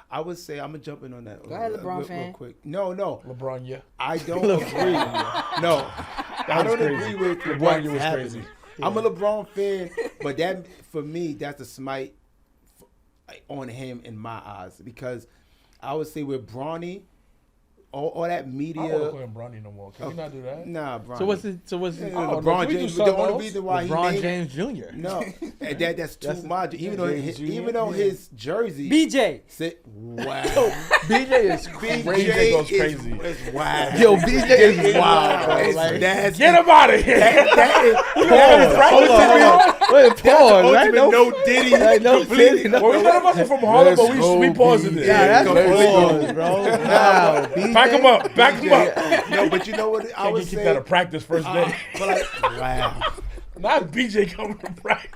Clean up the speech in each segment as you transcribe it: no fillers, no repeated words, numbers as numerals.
I would say I'm gonna jump in on that. Go ahead, LeBron fan. Real quick. No. LeBron, yeah. I don't agree. No, I don't agree with LeBron. You was crazy. Yeah. I'm a LeBron fan, but that for me, that's a smite on him in my eyes because I would say with Bronny. All that media. I don't want to call him Bronny no more. Can we not do that? Nah, Bronny. So what's it? LeBron James. The only reason why LeBron James Jr. No, that's too much. Even though his jersey. BJ. Wow. BJ is crazy. BJ goes crazy. It's wild. Yo, BJ is wild. Bro. Like, get him out of here. That is Hold on. Wait, pause. Right? No Diddy. No Diddy. Well, we none of us are from Harlem, but we pausing it. Yeah, that's pause, bro. Wow. Back him up. No, but you know what I would say? Keep that a practice first day. Wow. Not BJ coming to practice.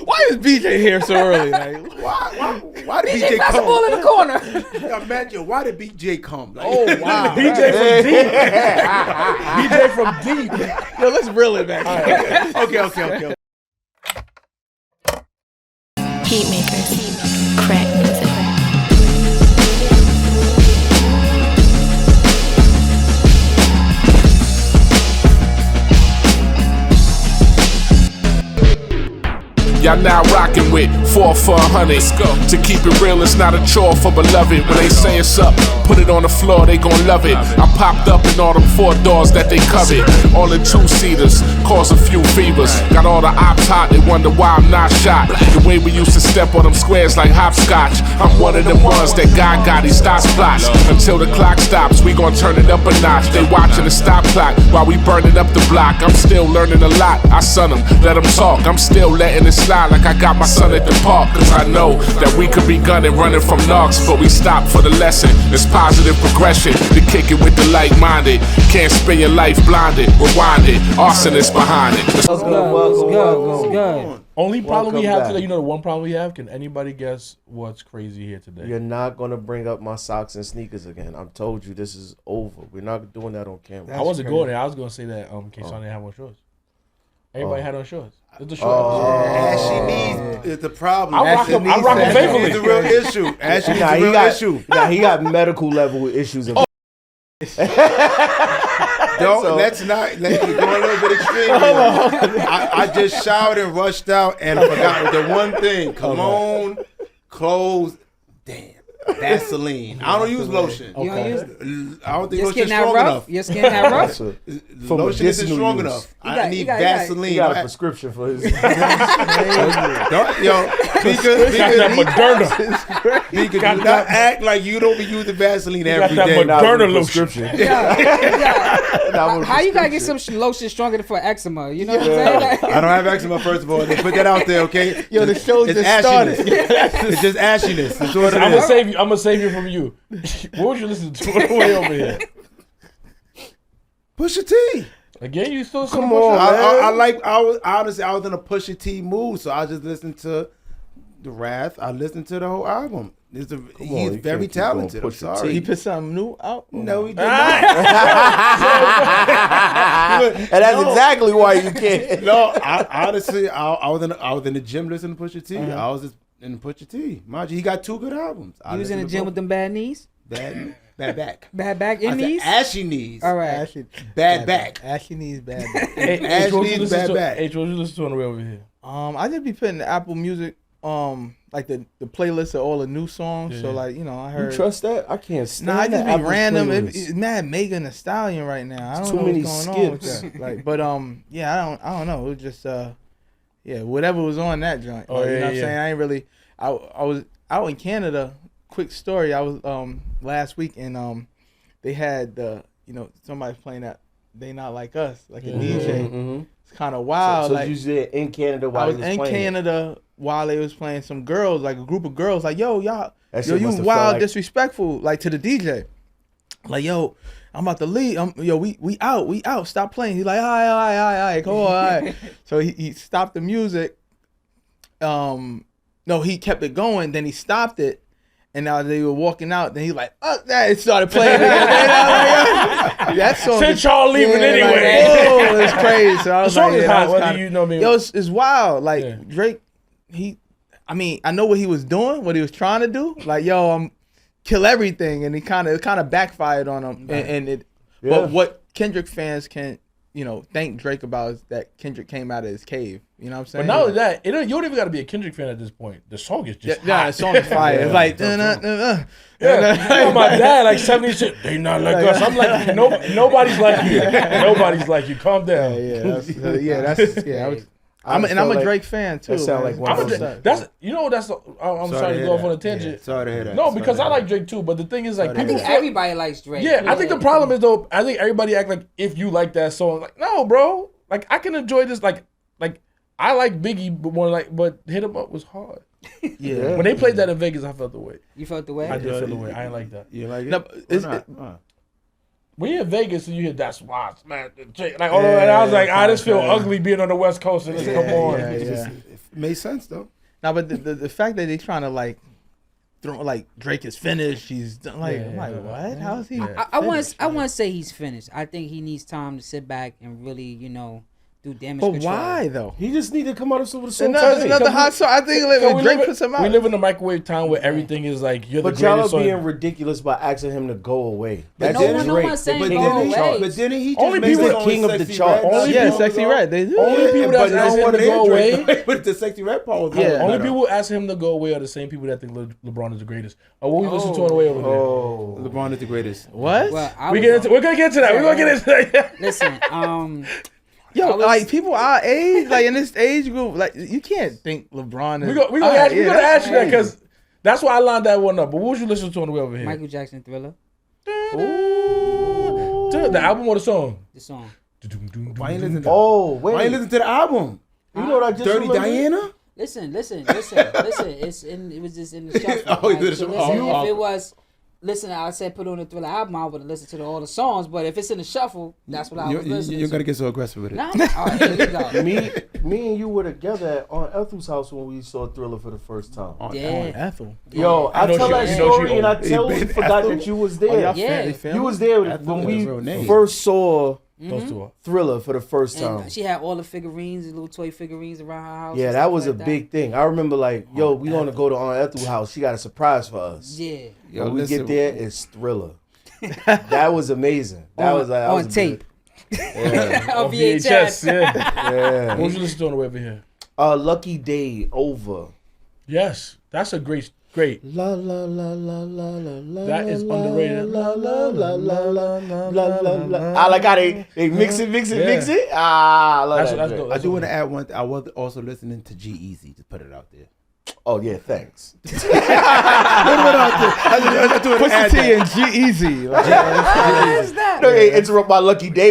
Why is BJ here so early? Like, why did BJ pass the come? ball in the corner. Imagine, why did BJ come? Like, oh wow, BJ from deep. Yo, let's reel it back. Okay. Heat makers, crack music. Y'all now rockin' with 4 for 100. Let's go. To keep it real, it's not a chore for beloved. When they say it's up, put it on the floor, they gon' love it. I popped up in all them 4 doors that they covet. All in 2-seaters, cause a few fevers. Got all the ops hot, they wonder why I'm not shot. The way we used to step on them squares like hopscotch. I'm one of them ones that God got, he stops plots. Until the clock stops, we gon' turn it up a notch. They watching the stop clock while we burning up the block. I'm still learning a lot, I son them, let them talk. I'm still letting it slide like I got my son at the park. Cause I know that we could be gunning, running from knocks, but we stop for the lesson. It's positive progression to kick it with the like-minded. Can't spend your life blinded, rewind it, arsonist behind it. Let's go. Only problem we have today, you know the one problem we have? Can anybody guess what's crazy here today? You're not going to bring up my socks and sneakers again. I've told you this is over. We're not doing that on camera. I wasn't going there. I was going to say that in case I didn't have on shorts. Everybody had on shorts. It's the shorts. Ashy knees is the problem. I rock them faithfully. It's the real issue. Ashy knees is the real issue. Nah, he got medical level issues. Let's go a little bit extreme. I just showered and rushed out and I forgot the one thing. Cologne, clothes, damn. Vaseline. I don't use lotion. You don't use I don't think lotion is strong enough. Your skin that rough? Lotion isn't strong enough. I need Vaseline. He got a prescription for his. Yo, Mika, do not act like you don't be using Vaseline every day. Moderna lotion. How you gotta get some lotion stronger for eczema? You know what I'm saying? I don't have eczema, first of all. They put that out there, okay? Yo, the show just started. It's just ashiness. That's what it is. I'm gonna save you from you. What would you listen to on the way over here? Pusha T. Again, you still come on, man. I was in a Pusha T mood, so I just listened to The Wrath. I listened to the whole album. He's very talented. I'm sorry. He put something new out? No, he did not. And that's exactly why you can't. No, honestly, I was in the gym listening to Pusha T. I was just in Pusha T. Mind you, he got 2 good albums. You was in the gym with them bad knees? Bad back. Bad back and knees? Ashy knees. All right. Bad back. Ashy knees, bad back. Ashy knees, bad back. H, what you listen to on the way over here? I just be putting the Apple Music, like the playlist of all the new songs. Yeah. So like, you know, I heard. You trust that? I can't stand I just be Apple random. It's mad Megan Thee Stallion right now. I don't know what's going on with that. Like, but yeah, I don't know. It was just whatever was on that joint. Oh, you know what I'm saying? I ain't really. I was out in Canada. Quick story. I was last week and they had somebody's playing that They Not Like Us, like a DJ. Mm-hmm. It's kind of wild. So like, you said in Canada while I was in Canada while they was playing some girls, like a group of girls, like you wild disrespectful, like to the DJ. Like, yo, I'm about to leave. We out. Stop playing. He's like, all right, come on, all right. So he stopped the music. No, he kept it going. Then he stopped it, and now they were walking out. Then he like, it started playing again. That song. Since y'all leaving anyway. Like, it's crazy. So I was the song like, is hot. Whether you know me, yo, it's wild. Like Drake, I mean, I know what he was doing, what he was trying to do. Like, yo, I'm kill everything, and it kind of backfired on him. Yeah. But what Kendrick fans can, thank Drake about is that Kendrick came out of his cave. You know what I'm saying? But not only that, you don't even got to be a Kendrick fan at this point. The song is just hot. the song is fire. It's like, yeah. My dad like 70 shit. They not like us. I'm like, nobody's like you. Nobody's like you. Calm down. I'm a Drake fan too. That sound like one of those. I'm sorry to go off on a tangent. Yeah, sorry to hear that. No, because I like Drake too. But the thing is, like, I think everybody likes Drake. Yeah, I think the problem is though. I think everybody act like if you like that song, like no, bro. Like I can enjoy this. Like I like Biggie, but more like, but Hit 'Em Up was hard. Yeah. When they played that in Vegas, I felt the way. You felt the way? I did feel the way. I ain't like that. You like it? No, When you're in Vegas and you hear that's why I smacked the chick, like, and I was like, I just feel ugly being on the West Coast. And come on. It made sense though. No, but the fact that they trying to like throw like Drake is finished, he's done, like, I'm like, what? How is he? I want to say he's finished. I think he needs time to sit back and really, do damage But control. why though? He just need to come out with a song. Another hot song. I think Drake puts him out. We live in a microwave time where everything is like you're the But y'all greatest. are being ridiculous by asking him to go away. But That's no one's saying go away. But didn't he Only just make people- his the own king of the Sexy chart. Red? Only Yeah, Sexy Red. They do. Only people that ask him to go away. But the Sexy Red part was Only people who ask him to go away are the same people that think LeBron is the greatest. What we listen to on the way over there? LeBron is the greatest. What? Well, We're gonna get to that. We're gonna get into that. Listen, Yo, like people our age, like in this age group, like you can't think LeBron is. We're gonna ask you that because that's why I lined that one up. But what was you listening to on the way over here? Michael Jackson Thriller, The album or the song? the song. Why ain't listen to Wait. listen to the album? You know what I just Dirty remembered? Diana? Listen. It was just in the shuffle. Oh, Like, you did so it. listen, Oh, if it was, listen, I said put on the Thriller album, I would have listened to all the songs. But if it's in the shuffle, that's what I was listening You're to. gonna get so aggressive with it. Nah, all right, here we go. Me and you were together on Ethel's house when we saw Thriller for the first time. Yeah. Ethel. Yo, I know tell she- that you know she story and I old. totally forgot that you was there. Yeah. You was there Ethel when is we his real name. first saw Those two are. Thriller for the first time. And she had all the figurines, the little toy figurines around her house. Yeah, and that stuff was like a that. big thing. I remember like, yo, we gonna go to Aunt Ethel's house. She got a surprise for us. Yeah. Yo, When we listen, get there, it's Thriller. That was amazing. That was like on tape. Yeah. On On VHS. VHS, yeah. Yeah. What was you listening to on the way over here? Lucky Day Over. Yes, that's a great. La la la la la la la. That is underrated. La la la la la la la la. I like how they mix it. Ah, I love That's that. dope. joint. I do want to add one. I was also listening to G-Eazy to put it out there. Oh yeah, thanks. Pusha T and G-Easy. What is that? No, hey, interrupt my Lucky Day.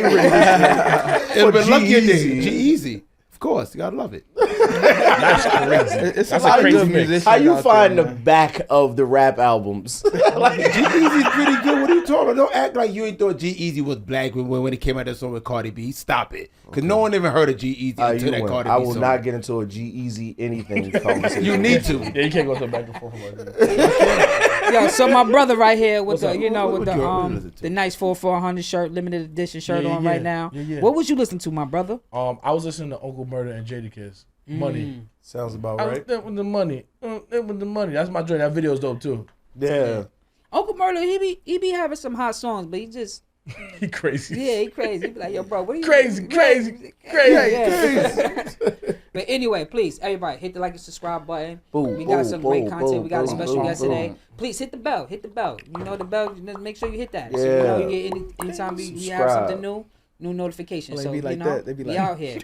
It'll be luckier G-Eazy. day. G-Eazy. Of course, you gotta love it. That's crazy. It's That's a lot a of crazy good mix. musicians. How you out find there, the man. back of the rap albums? G-Eazy's pretty good. What are you talking about? Don't act like you ain't thought G-Eazy was black when he came out that song with Cardi B. Stop it. Because no one even heard of G-Eazy until that Cardi B I will song. not get into a G-Eazy anything conversation. You need to. Yeah, you can't go to the back and forth about that. Yo, so my brother right here with What's the, up? with What you listen to? the nice 4400 shirt, limited edition shirt Yeah, on yeah. right now. Yeah, yeah. What was you listening to, my brother? I was listening to Uncle Murder and Jadakiss. Money. Sounds about I was right. there with the money. There with the money. That's my joint. That video's dope too. Yeah. Uncle Murder, he be having some hot songs, but he just He crazy. he crazy. He be like, yo, bro, what are you Crazy. Yeah. But anyway, please, everybody, hit the like and subscribe button. Boom, We got boom, some great boom, content. boom, We got a boom, special boom, guest boom. today. Please hit the bell. Hit the bell. You know the bell. Just make sure you hit that. So you Yeah. know you get anytime we have Subscribe. something new notifications. Well, So they be like you know that. They be we like- out here.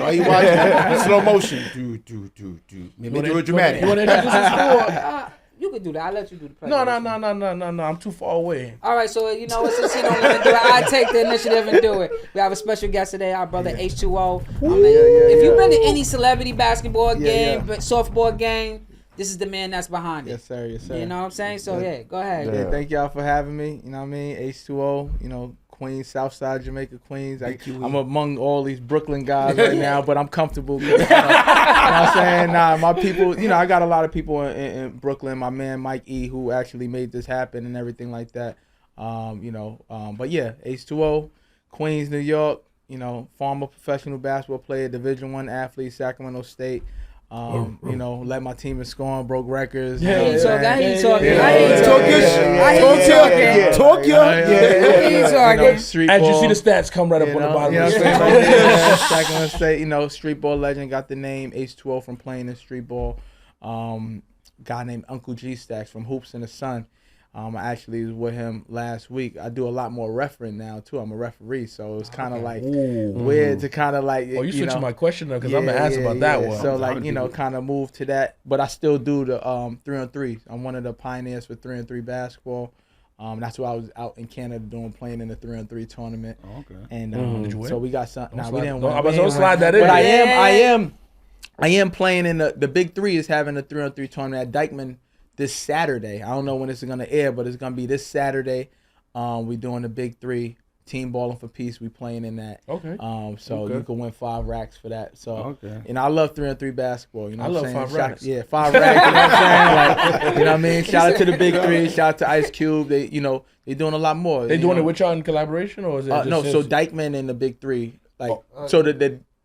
Are you watching slow motion? Do. Maybe do it dramatic. You want to introduce us? You can do that. I'll let you do the No. presentation. I'm too far away. All right, so you know what? Since he don't want to do it, I take the initiative and do it. We have a special guest today, our brother H20. If you've been to any celebrity basketball game, softball game, this is the man that's behind it. Yes, sir. Yes, sir. You know what I'm saying? So yeah, go ahead. Yeah, thank y'all for having me. You know what I mean? H2O, you know, Queens, Southside Jamaica, Queens. I'm among all these Brooklyn guys right now, but I'm comfortable. You know what I'm saying? Nah, my people, you know, I got a lot of people in Brooklyn. My man Mike E, who actually made this happen and everything like that. But yeah, H2O, Queens, New York, you know, former professional basketball player, Division I athlete, Sacramento State. You know, led my team in scoring, broke records. Yeah, you know I hear you talking. Street As ball. you see the stats come right up on the bottom. You know of what the I'm screen. saying? Like, Sacramento State, you know, street ball legend, got the name H20 from playing in street ball. Guy named Uncle G Stacks from Hoops in the Sun. I actually was with him last week. I do a lot more refereeing now too. I'm a referee, so it's kind of like weird to kind of like. Oh, you switching know, my question though, because I'm gonna ask about that one. So like kind of move to that, but I still do the 3-on-3. I'm one of the pioneers for 3-on-3 basketball. That's why I was out in Canada playing in the 3-on-3 tournament. Oh, okay. And Did you win? so we got some. Nah, we didn't Don't- win. I We was didn't gonna slide win. that in. But there. I am playing in the Big Three is having a 3-on-3 tournament at Dykeman this Saturday. I don't know when this is gonna air, but it's gonna be this Saturday. We doing the Big Three team Ballin4peace. We playing in that. Okay. So you can win 5 racks for that. So Okay. and I love 3-on-3 basketball. You know I what love I'm saying? 5 racks. Yeah, 5 racks. You know what I'm saying? Like, you know what I mean? Shout out to the Big Three. Shout out to Ice Cube. They they're doing a lot more. They doing it with y'all in collaboration, or is it? Just No, so his- Dykeman and the Big Three, like, so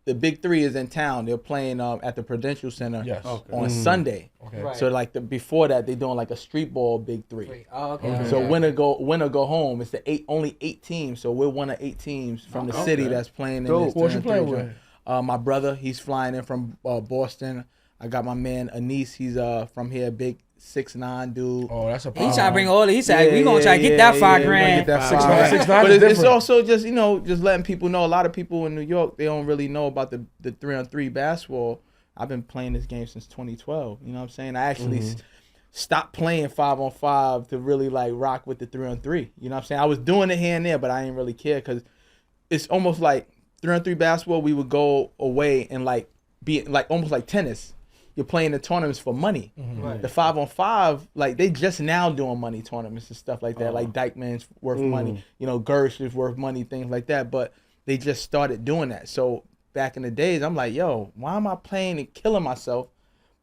the Big Three is in town. They're playing at the Prudential Center Yes. on Sunday. Okay. Right. So like before that, they're doing like a street ball Big Three. Oh, okay. So winner go home. It's only 8 teams. So we're one of 8 teams from the city that's playing in this. Who else you 3-on-3 playing joint. with? My brother, he's flying in from Boston. I got my man Anise. He's from here, big 6'9" dude. Oh, that's a He trying to bring all. He said we gonna try to get that $5 grand. Get that 6'9" 5 is But it's different. also just just letting people know. A lot of people in New York, they don't really know about the 3-on-3 basketball. I've been playing this game since 2012. You know what I'm saying? I actually stopped playing 5-on-5 to really like rock with the 3-on-3. You know what I'm saying? I was doing it here and there, but I didn't really care because it's almost like 3-on-3 basketball. We would go away and like be like almost like tennis. You're playing the tournaments for money. Right. The 5-on-5, like they just now doing money tournaments and stuff like that. Like Dykeman's worth money, Gersh is worth money, things like that. But they just started doing that. So back in the days, I'm like, yo, why am I playing and killing myself?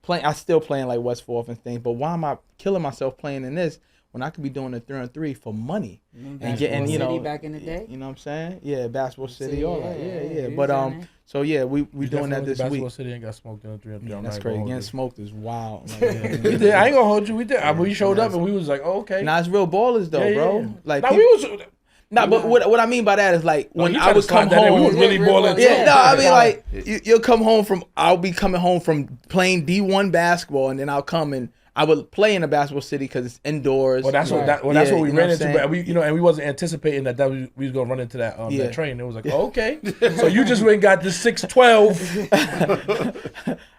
I still playing like West Fourth and things, but why am I killing myself playing in this when I could be doing the 3-on-3 for money and getting City back in the day. You know what I'm saying? Yeah, Basketball City, all that. Yeah. You But saying? so yeah, we doing that this Basketball week. City ain't got smoked in the 3-on-3. Yeah, I'm that's not crazy. gonna Getting hold smoked is wild. Like, you. We did. I ain't gonna hold you. We did. We showed up and we was like, oh, okay. Nah, it's real ballers though, Yeah, bro. yeah. Like Nah, people, we was. nah, but what I mean by that is like when you I tried would to slide come that in. home. We was really balling. Yeah, no, I mean like you'll come home from. I'll be coming home from playing D1 basketball, and then I'll come and I would play in a Basketball City because it's indoors. Well, that's Right. what that's Yeah, what we you know ran what into. I'm But and we wasn't anticipating that we was gonna run into that Yeah. that train. It was like, okay, so you just went and got this 6'12"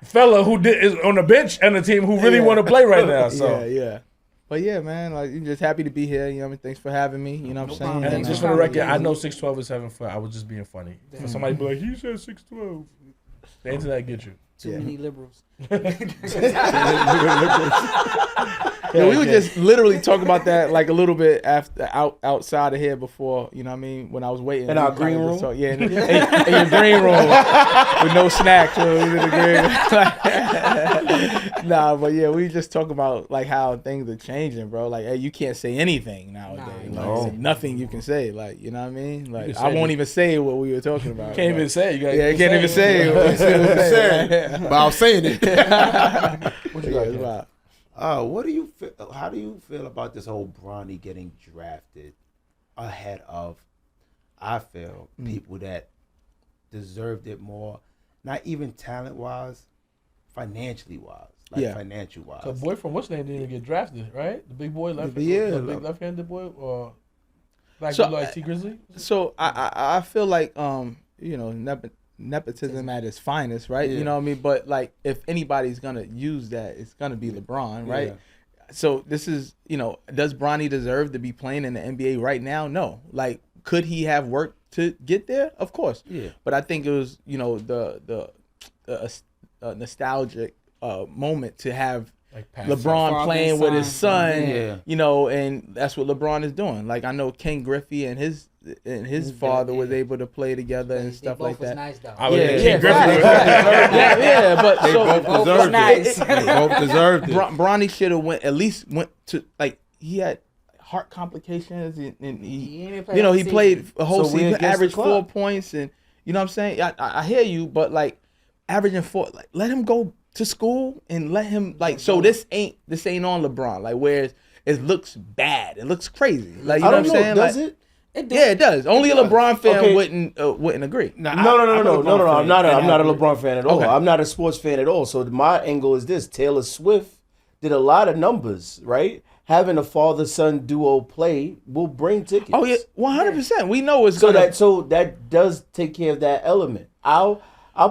fella who is on the bench and the team who really want to play right now. So yeah. But yeah, man, like I'm just happy to be here. You know what I mean? Thanks for having me. You know what I'm saying? And Thanks just for for the coming. record, I know 6'12" is having fun. I was just being funny. For somebody to be like, he said 6'12". The answer that get you. Too many liberals. Yeah, we would just literally talk about that like a little bit outside of here before, you know what I mean, when I was waiting. In our We green kinda room? just talk- yeah, in your green room with no snacks. So we was in the green room. Nah, but yeah, we just talk about like how things are changing, bro. Like, hey, you can't say anything nowadays. Nah, Like, nothing you can say. Like, you know what I mean? Like, can I say won't it. even say what we were talking about. Can't but- even say it. You gotta Yeah, you can't even say it. What you But I was saying it. What you Yeah, got? it's Ken? wild. What do you feel? How do you feel about this whole Bronny getting drafted ahead of, I feel, people that deserved it more, not even talent wise, financially wise, like Yeah. financial wise. So boy from what's name didn't even get drafted, right? The big boy left. Yeah. The big left-handed boy, or like So, like T Grizzly. So I feel like you know, nepotism at its finest, right? Yeah. You know what I mean? But like if anybody's gonna use that, it's gonna be LeBron, right? Yeah. So this is, you know, does Bronny deserve to be playing in the NBA right now? No. Like, could he have worked to get there? Of course. Yeah. But I think it was, you know, the nostalgic moment to have Like LeBron Father playing and with his son. son, Yeah. you know, and that's what LeBron is doing. Like, I know Ken Griffey and his father was able to play together and stuff both like was that. nice though. I was Yeah, Ken yeah, Griffey. yeah, but They so both both deserved nice. it. They both deserved it. Bronny should have went to like he had heart complications and He he, didn't play you know, the he season. played a whole So we season, against the averaged clock. 4 points, and you know what I'm saying. I hear you, but like averaging 4, like let him go to school and let him like. So this ain't on LeBron. Like where it looks bad. It looks crazy. Like you know what I'm saying? Does like, it? Yeah, it does. Only a LeBron fan wouldn't agree. No. I'm not a LeBron fan at all. Okay. I'm not a sports fan at all. So my angle is this: Taylor Swift did a lot of numbers, right? Having a father-son duo play will bring tickets. Oh yeah, 100%. We know it's so that does take care of that element. I'll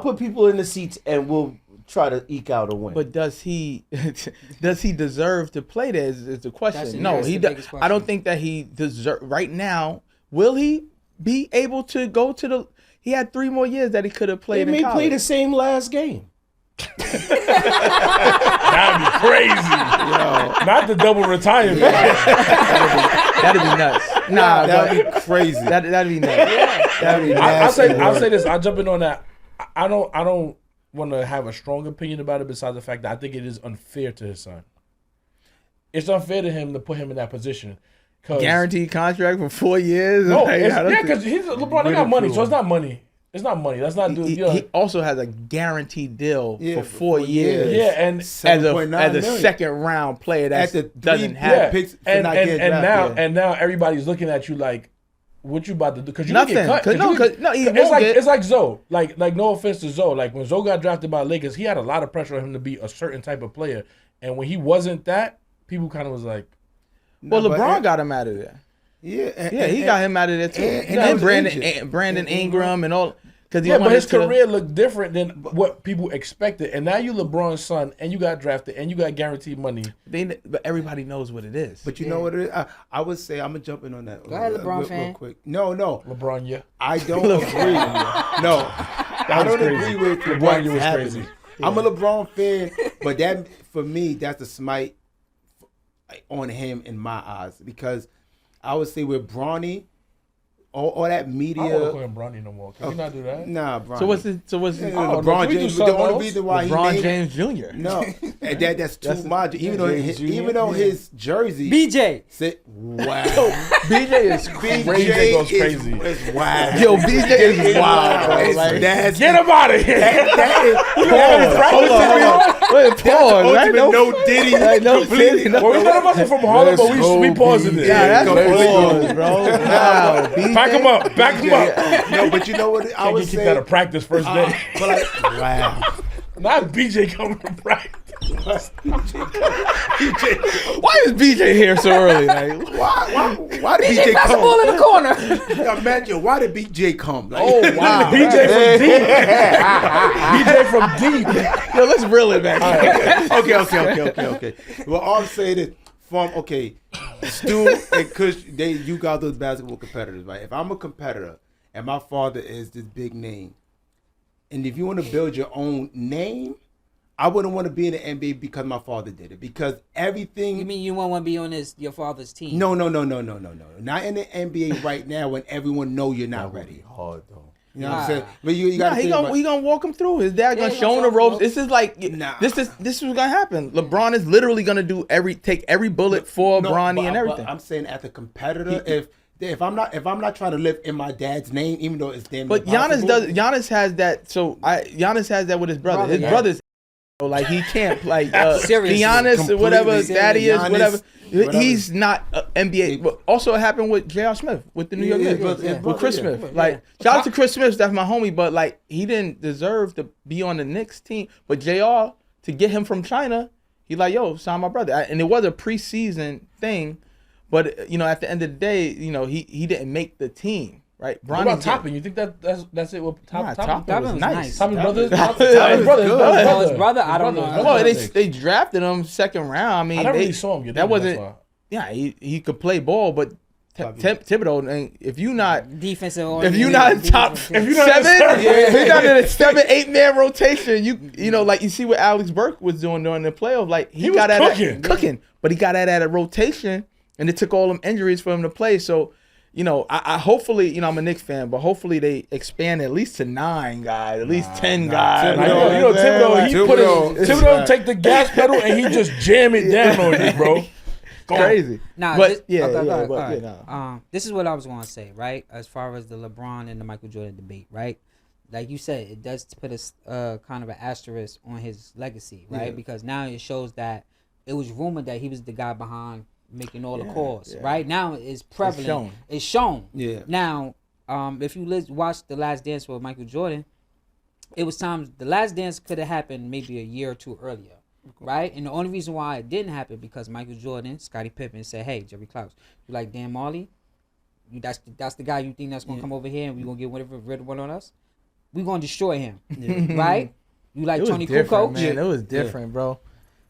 put people in the seats and we'll try to eke out a win. But does he deserve to play there? Is the question. No, he does. I don't think that he deserve right now. Will he be able to go to the? He had 3 more years that he could have played. He may play the same last game. That'd be crazy. Yo. Not the double retirement. That'd be nuts. Nah, that'd be crazy. That'd be nuts. That'd be nuts. I'll say this. I'll jump in on that. I don't want to have a strong opinion about it. Besides the fact that I think it is unfair to his son. It's unfair to him to put him in that position. Guaranteed contract for 4 years. No, because he's LeBron. They got money, so it's not money. It's not money. That's not. He also has a guaranteed deal for 4 years. Yeah, and as a second round player that doesn't have picks and now everybody's looking at you like, what you about to do? Because you nothing. Get cut. It's like Zoe. Like no offense to Zoe. Like when Zoe got drafted by Lakers, he had a lot of pressure on him to be a certain type of player, and when he wasn't that, people kind of was like. Well, LeBron got him out of there. Yeah, he got him out of there too. And Brandon Ingram and all. But his career looked different than what people expected. And now you LeBron's son, and you got drafted, and you got guaranteed money. But everybody knows what it is. But you know what it is? I would say, I'm going to jump in on that. Go ahead, LeBron fan. Real quick. No. LeBron, yeah. I don't agree. No. I don't agree with LeBron. You was crazy. I'm a LeBron fan, but that, for me, that's a smite on him in my eyes. Because I would say with Bronny, all that media. I don't want to call him Bronny no more. Can we not do that? Nah, Bronny. So what's LeBron James? The only reason why LeBron James Jr. No, and that's too much. Even though his jersey. BJ. Wow. BJ is crazy. BJ goes crazy. It's wild. Yo, BJ is wild, bro. Like, get him out of here. Pause. No Diddy. No Diddy. Well, we none of us are from Harlem, but we pausing it. Yeah, that's pause, bro. Wow. Back him up. No, but you know what I was saying? Kicked out of practice first day. Wow. Not BJ coming from practice. Why is BJ here so early? Like, why did BJ pass come? The ball in the corner. Imagine, why did BJ come? Like, oh wow, BJ from deep. BJ from deep. Yo, let's reel it back. Okay. Well, all I'm saying is, Stu and Kush, you got those basketball competitors, right? If I'm a competitor and my father is this big name, and if you want to build your own name, I wouldn't want to be in the NBA because my father did it. Because everything. You mean you won't want to be on your father's team? No. Not in the NBA right now when everyone know you're not ready. Hard though. You know what I'm saying? But you got to he gonna walk him through. His dad gonna show him the ropes. This is like this is what's gonna happen. LeBron is literally gonna take every bullet for Bronny and everything. But I'm saying as a competitor, if I'm not trying to live in my dad's name, even though it's damn. But Giannis has that. So Giannis has that with his brother. His brother's like he can't like Giannis or whatever, Thaddeus, whatever. He's not NBA. But also it happened with J.R. Smith with the New York Knicks, with Chris Smith. Like shout out to Chris Smith, that's my homie. But like he didn't deserve to be on the Knicks team. But J.R. to get him from China, he like sign my brother. And it was a preseason thing, but at the end of the day, he didn't make the team. Right, what about Toppin? You think that's it? With Toppin was nice. Toppin's brother. His brother. I don't know. Well, they drafted him second round. I mean, I never really saw him get that. Wasn't. Yeah, he could play ball, but Thibodeau. And if you not defensive, if you not top, if you not seven, if you're not in a 7-8 man rotation, you like you see what Alex Burke was doing during the playoffs. Like he got at cooking, but he got at a rotation, and it took all them injuries for him to play. So. I hopefully, I'm a Knicks fan, but hopefully they expand at least to 9 guys, at least 10 guys. Thibodeau take the gas pedal and he just jam it down on you, bro. Crazy. This is what I was going to say, right? As far as the LeBron and the Michael Jordan debate, right? like you said, it does put a kind of an asterisk on his legacy, right? Because now it shows that it was rumored that he was the guy behind making all the calls. Right now, it's prevalent. It's shown. Yeah. Now, if you watch The Last Dance with Michael Jordan, it was times The Last Dance could have happened maybe a year or two earlier, right? And the only reason why it didn't happen because Michael Jordan, Scottie Pippen said, "Hey, Jerry Krause, you like Dan Marley? That's the guy you think that's gonna come over here and we gonna get rid of one on us? We gonna destroy him, right? You like Tony Kukoc? Man, it was different, bro.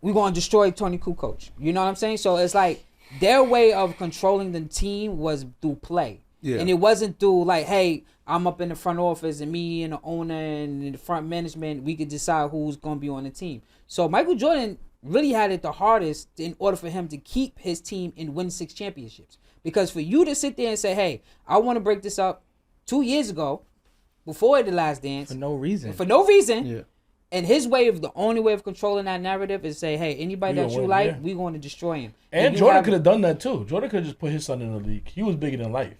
We gonna destroy Tony Kukoc. You know what I'm saying? So it's like their way of controlling the team was through play. Yeah. And it wasn't through like, hey, I'm up in the front office and me and the owner and the front management, we could decide who's going to be on the team. So Michael Jordan really had it the hardest in order for him to keep his team and win 6 championships. Because for you to sit there and say, hey, I want to break this up 2 years ago, before The Last Dance. For no reason. Yeah. And his the only way of controlling that narrative is say, hey, anybody that you like, we going to destroy him. And Jordan could have done that too. Jordan could have just put his son in the league. He was bigger than life.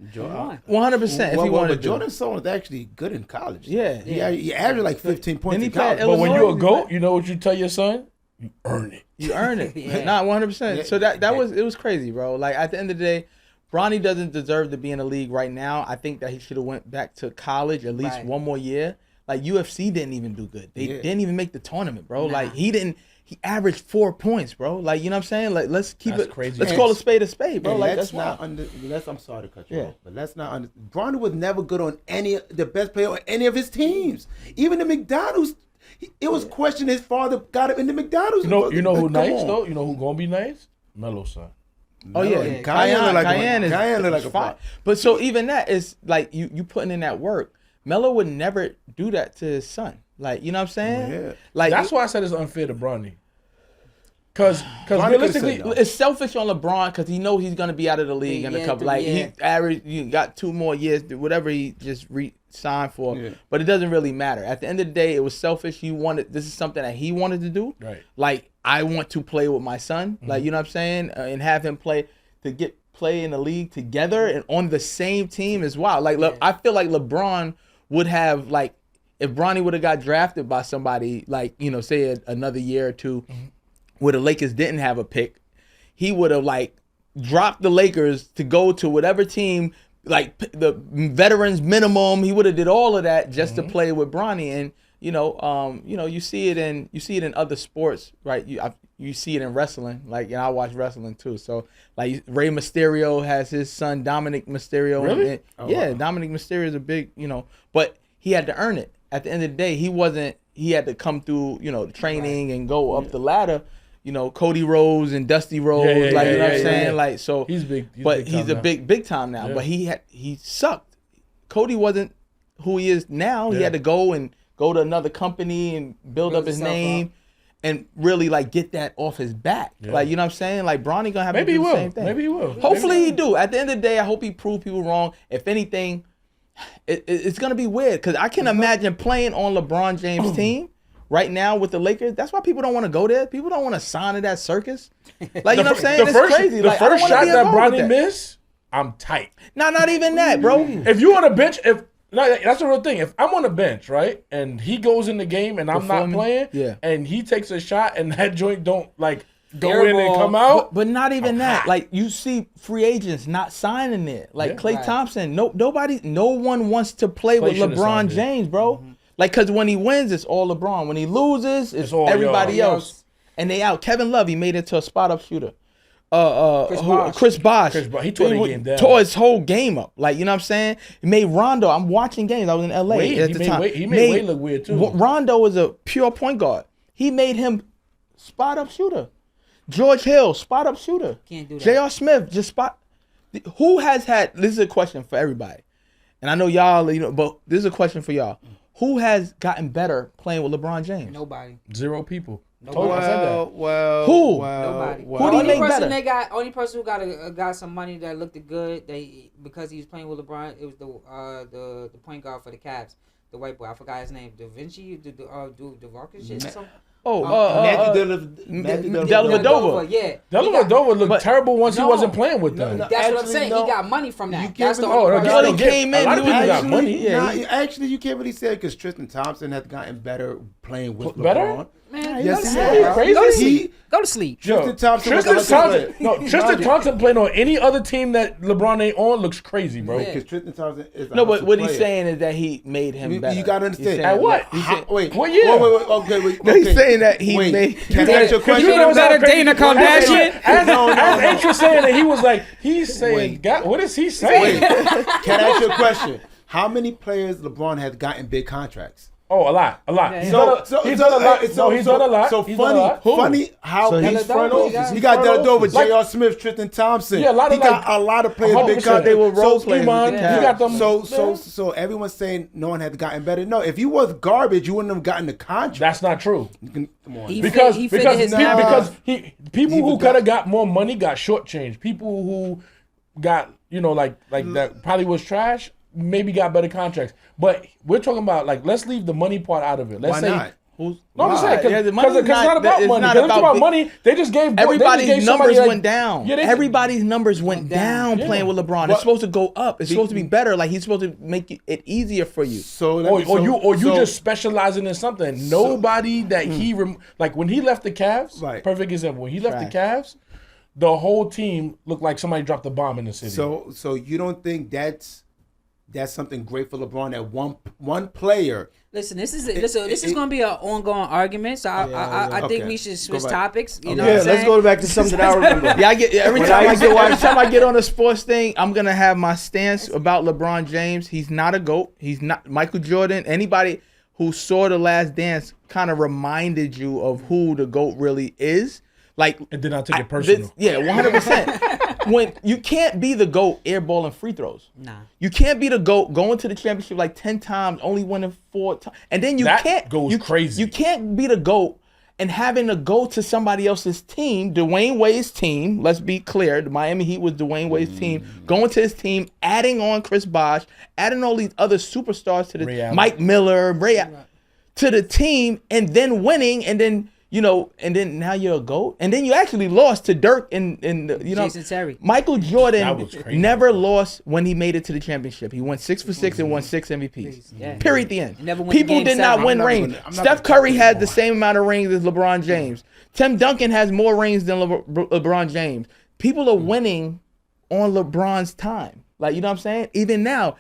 100%. But Jordan's son was actually good in college. Yeah. He averaged like 15 points in college. But when you're a GOAT, you know what you tell your son? You earn it. You earn it. Not 100%. Yeah. So it was crazy, bro. Like at the end of the day, Bronny doesn't deserve to be in the league right now. I think that he should have went back to college at least one more year. Like UFC didn't even do good. They didn't even make the tournament, bro. Nah. Like he averaged 4 points, bro. Like, you know what I'm saying? Like, let's keep it crazy. Let's call a spade, bro. And like I'm sorry to cut you off, but let's not Bronny was never good on the best player on any of his teams. Even the McDonald's, it was questioned his father got him in the McDonald's. You know who nice though? You know who gonna be nice? Melo's son. Oh yeah, Cayenne look like a fire. But so even that is like you putting in that work. Melo would never do that to his son. Like, you know what I'm saying? Yeah. Like that's why I said it's unfair to Bronny. Because realistically, it's selfish on LeBron because he knows he's gonna be out of the league in a couple. Like he got 2 more years, whatever he just signed for. Yeah. But it doesn't really matter. At the end of the day, it was selfish. This is something that he wanted to do. Right. Like I want to play with my son. Mm-hmm. Like, you know what I'm saying, and have him play in the league together and on the same team as well. Like I feel like LeBron would have, like, if Bronny would have got drafted by somebody, like, you know, say another year or two, where the Lakers didn't have a pick, he would have like dropped the Lakers to go to whatever team, like the veterans minimum. He would have did all of that just to play with Bronny. And you see it in other sports, right? You see it in wrestling, like, and I watch wrestling too. So like Rey Mysterio has his son Dominic Mysterio. Really? Wow. Dominic Mysterio is a big, but he had to earn it. At the end of the day, he had to come through, training and go up the ladder. Cody Rhodes and Dusty Rhodes, you know what I'm saying? Like, so he's big. He's a big time now. Yeah. But he sucked. Cody wasn't who he is now. He had to go to another company and build up his name and really like get that off his back. Yeah. Like, you know what I'm saying? Like Bronny gonna have to do the same thing. Maybe he will. Hopefully he do. At the end of the day, I hope he prove people wrong. If anything, it's gonna be weird because I can imagine playing on LeBron James' team right now with the Lakers. That's why people don't want to go there. People don't want to sign to that circus. Like, you know what I'm saying? It's crazy. The first shot that Bronny missed, I'm tight. Not even that, bro. If you on a bench, that's the real thing. If I'm on a bench, right, and he goes in the game and I'm not playing, and he takes a shot and that joint don't like go in and come out. But not even that. Like, you see free agents not signing there. Like Klay Thompson. No one wants to play with LeBron James, bro. Mm-hmm. Like, because when he wins, it's all LeBron. When he loses, it's all everybody else. And they out. Kevin Love, he made it to a spot-up shooter. Chris Bosh. He tore the game down. Tore his whole game up. Like, you know what I'm saying? He made Rondo. I'm watching games. I was in L.A. at the time. He made Wade look weird, too. Rondo was a pure point guard. He made him spot-up shooter. George Hill, spot-up shooter. Can't do that. J.R. Smith, just spot. Who has had, this is a question for everybody. And I know y'all, but this is a question for y'all. Who has gotten better playing with LeBron James? Nobody. 0 people. Who? Nobody. Who do you make better? Only person who got some money that looked good, because he was playing with LeBron, it was the point guard for the Cavs, the white boy. I forgot his name. Da Vinci, DeVarcus shit or something. Matthew Dellavedova. Yeah. Dellavedova looked terrible once he wasn't playing with them. That's what I'm saying. He got money from that. That's the he came in. A lot of people got money. Actually, you can't really say it because Tristan Thompson has gotten better playing with Better? LeBron. Man, Yes, he crazy. Go to sleep. Go to sleep. Tristan Thompson. Tristan Thompson playing on any other team that LeBron ain't on looks crazy, bro. Because Tristan Thompson is a No, but what player. he's saying is that he made him better. You gotta understand. He's At what? Wait, what year? Wait. No, he's saying that he made. Can I ask you a question? You know that Dana Kardashian? As H was saying that, he was like, he's saying, God, what is he saying? Can I ask you a question? How many players LeBron has gotten big contracts? Oh, a lot. He's done a lot. He's done a lot. So He's done a lot. funny how So he's front Dellavedova, office. You got Dellavedova, J.R. Smith, Tristan Thompson. Yeah, a lot of he got a lot of players big 100%. contracts. They were role So, players. Iman, with you the got Cavs. them. So everyone's saying no one had gotten better. No, if you was garbage, you wouldn't have gotten the contract. That's not true. Come on. Because he fitted his people He who was could have got more money got shortchanged. People who got like that probably was trash. Maybe got better contracts. But we're talking about let's leave the money part out of it. Let's Why say. not? No, I'm saying because the money's it's not about it's money. not Because it's about big- money. They just gave Everybody's numbers somebody, went down. Yeah, Everybody's numbers went down Yeah. playing with LeBron. It's supposed to go up. It's supposed to be better. Like he's supposed to make it easier for you. You just specializing in something. Nobody that he when he left the Cavs. Right. Perfect example. When he left the Cavs, the whole team looked like somebody dropped a bomb in the city. So you don't think that's something great for LeBron that one player. Listen, this is going to be an ongoing argument. So I think okay. we should switch Go back. topics. You know Yeah, what I'm let's saying? go back to something I remember. Yeah, I get every time I get on a sports thing, I'm gonna have my stance about LeBron James. He's not a GOAT. He's not Michael Jordan. Anybody who saw The Last Dance kind of reminded you of who the GOAT really is. And then I took it personal. 100%. When you can't be the GOAT airballing free throws. Nah. You can't be the GOAT going to the championship 10 times, only winning 4 times. And then That goes crazy. You can't be the GOAT and having to go to somebody else's team, Dwayne Wade's team. Let's be clear. The Miami Heat was Dwayne Wade's team. Going to his team, adding on Chris Bosh, adding all these other superstars to the Mike Miller, to the team, and then winning, and then and then now you're a GOAT, and then you actually lost to Dirk and Jason Terry. Michael Jordan That was crazy. never lost when he made it to the championship. He went 6 for 6 and won 6 MVPs. Yeah. Period. The end. Never went to People game did not 7. win I'm not rings. gonna Steph Curry had the same amount of rings as LeBron James. Tim Duncan has more rings than LeBron James. People are winning on LeBron's time. You know what I'm saying? Even now,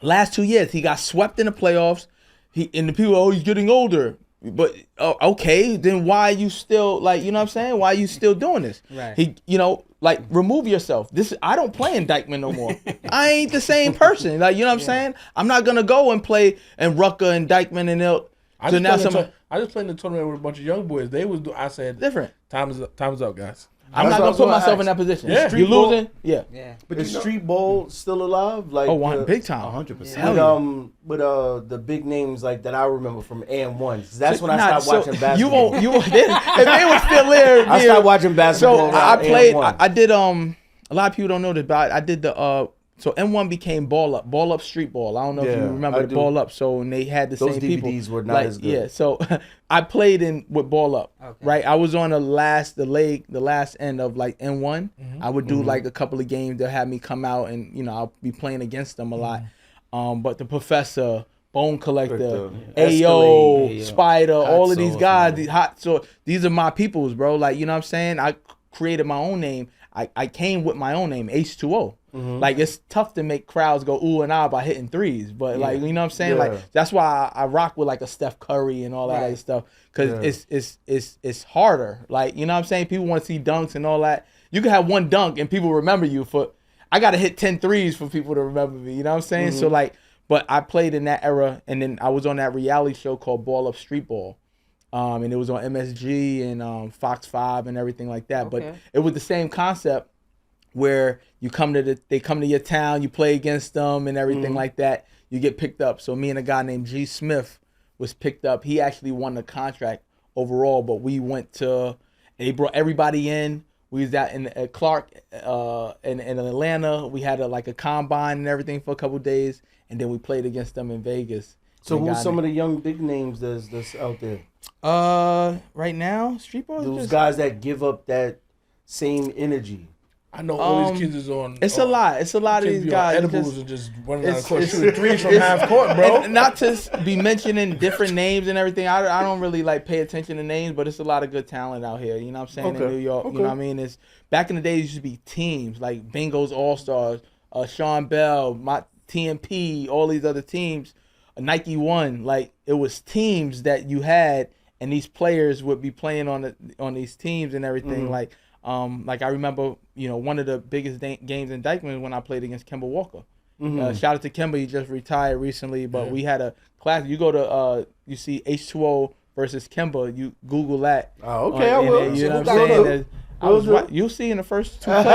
last 2 years, he got swept in the playoffs. And the people, he's getting older. But okay, then why are you still you know what I'm saying? Why are you still doing this? Right. Remove yourself. I don't play in Dykeman no more. I ain't the same person. You know what I'm saying? I'm not gonna go and play in Rucker and Dykeman and I just played in the tournament with a bunch of young boys. I said different. Time is up, guys. I'm not gonna put myself in that position. Yeah. You losing? Yeah. But Is Street Ball still alive? Big time. 100%. With the big names that I remember from AM1. That's when I stopped watching basketball. You won't. If they were still there, I stopped watching basketball. So I played. I did. A lot of people don't know this, but I did the. So M1 became Ball Up Street Ball. I don't know if you remember the Ball Up. So and they had the Those same DVDs people. were not as good. Yeah. So I played with Ball Up. Okay. Right. I was on the last end of M1. Mm-hmm. I would do a couple of games. They'll have me come out and I'll be playing against them a lot. But the Professor, Bone Collector, AO, Spider, all of these guys, these are my peoples, bro. You know what I'm saying? I created my own name. I came with my own name, H20. Mm-hmm. It's tough to make crowds go ooh and ah by hitting threes, but you know what I'm saying? That's why I rock with a Steph Curry and all that other stuff, because it's harder. You know what I'm saying? People want to see dunks and all that. You can have one dunk and people remember you for. I got to hit 10 threes for people to remember me. You know what I'm saying? Mm-hmm. So but I played in that era, and then I was on that reality show called Ball Up Street Ball. And it was on MSG and Fox 5 and everything like that. Okay. But it was the same concept where they come to your town, you play against them and everything like that. You get picked up. So me and a guy named G. Smith was picked up. He actually won the contract overall, but we went to, they brought everybody in. We was out in Clark in Atlanta. We had a combine and everything for a couple of days, and then we played against them in Vegas. So who's some of the young big names that's out there? Right now, street ball. Those guys that give up that same energy. I know all these kids is on. It's a lot. It's a lot of these guys. Edibles and just running out of court, shooting threes from half court, bro. Not to be mentioning different names and everything. I don't really like pay attention to names, but it's a lot of good talent out here. You know what I'm saying? In New York. You know what I mean? It's back in the day. It used to be teams like Bingo's All Stars, Sean Bell, my TMP, all these other teams. Nike One. Like it was teams that you had, and these players would be playing on these teams and everything. Like I remember, one of the biggest games in Dykeman when I played against Kemba Walker. Shout out to Kemba, he just retired recently, but we had a class. You go to you see H20 versus Kemba. You Google that. Oh, okay, I will. You know what I'm saying? You'll see in the first two plays.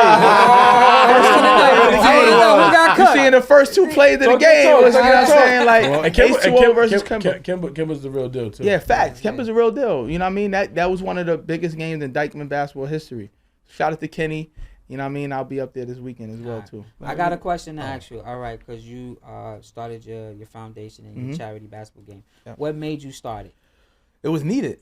You see in the first two plays of the game. You know what I'm saying? Like H20 versus Kemba. Kemba's the real deal too. Yeah, facts. Kemba's the real deal. You know what I mean? That was one of the biggest games in Dykeman basketball history. Shout out to Kenny. You know what I mean? I'll be up there this weekend as well too. I got a question to ask you. All right, because you started your foundation and your charity basketball game. Yep. What made you start it? It was needed.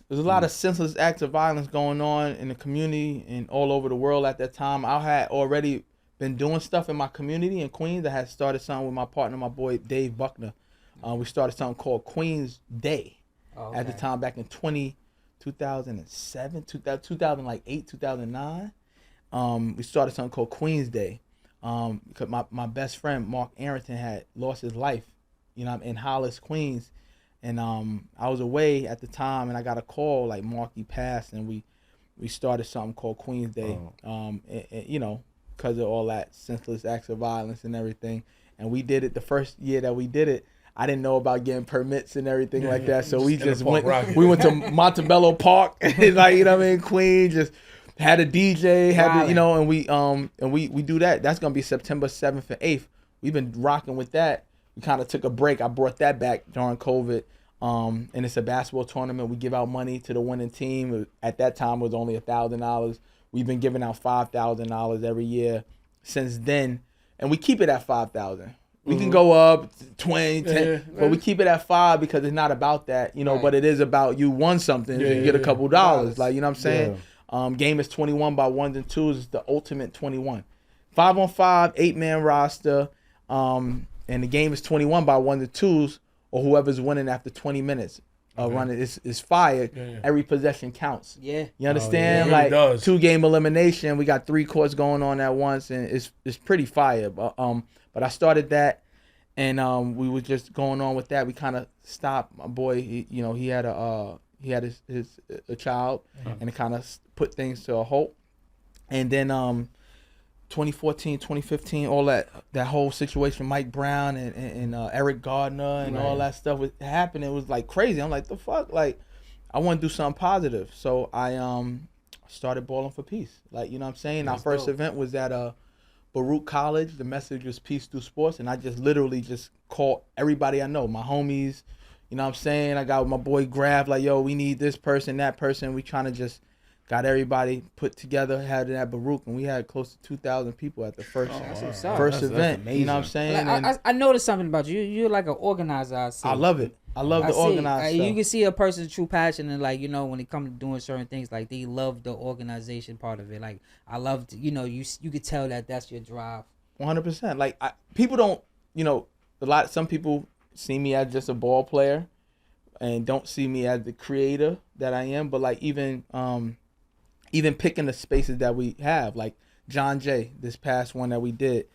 There's a lot of senseless acts of violence going on in the community and all over the world at that time. I had already been doing stuff in my community in Queens. I had started something with my partner, my boy Dave Buckner. We started something called Queens Day at the time back in 2007, 2008, 2009. We started something called Queens Day because my best friend, Mark Arrington, had lost his life, in Hollis, Queens. And I was away at the time, and I got a call like Marky passed, and we started something called Queens Day, because of all that senseless acts of violence and everything. And we did it the first year that we did it. I didn't know about getting permits and everything like that, so we just went. We went to Montebello Park, and Queens, just had a DJ, and we do that. That's gonna be September 7th and 8th. We've been rocking with that. We kind of took a break. I brought that back during COVID, and it's a basketball tournament. We give out money to the winning team. At that time, it was only $1,000. We've been giving out $5,000 every year since then, and we keep it at $5,000. We can go up 20, 10, but we keep it at $5 because it's not about that, but it is about you won something, you get a couple dollars, like, you know what I'm saying? Game is 21 by ones and twos. It's the ultimate 21. 5-on-5, 8-man roster. And the game is 21 by ones and twos, or whoever's winning after 20 minutes running is fired. Every possession counts. You understand? It does. 2-game elimination. We got 3 courts going on at once, and it's pretty fire. But I started that, and we were just going on with that. We kind of stopped. My boy, he had a child, and it kind of put things to a halt. And then 2014, 2015, all that whole situation, Mike Brown and Eric Gardner and all that stuff was happening. It was like crazy. I'm like, the fuck? Like, I want to do something positive. So I started Ballin4peace. Like, you know what I'm saying? Our first event was at Baruch College. The message was peace through sports. And I just literally just called everybody I know, my homies. You know what I'm saying? I got my boy Grab, like, yo, we need this person, that person. We trying to just got everybody put together, had it at Baruch, and we had close to 2,000 people at the first event. You know what I'm saying? Like, I noticed something about you. You're like an organizer. I love it. I love the organized stuff. You can see a person's true passion, and like, when it comes to doing certain things, like they love the organization part of it. Like, I love to, you could tell that that's your drive. 100%. Like, people don't, some people see me as just a ball player and don't see me as the creator that I am. But like, even picking the spaces that we have, like John Jay, this past one that we did,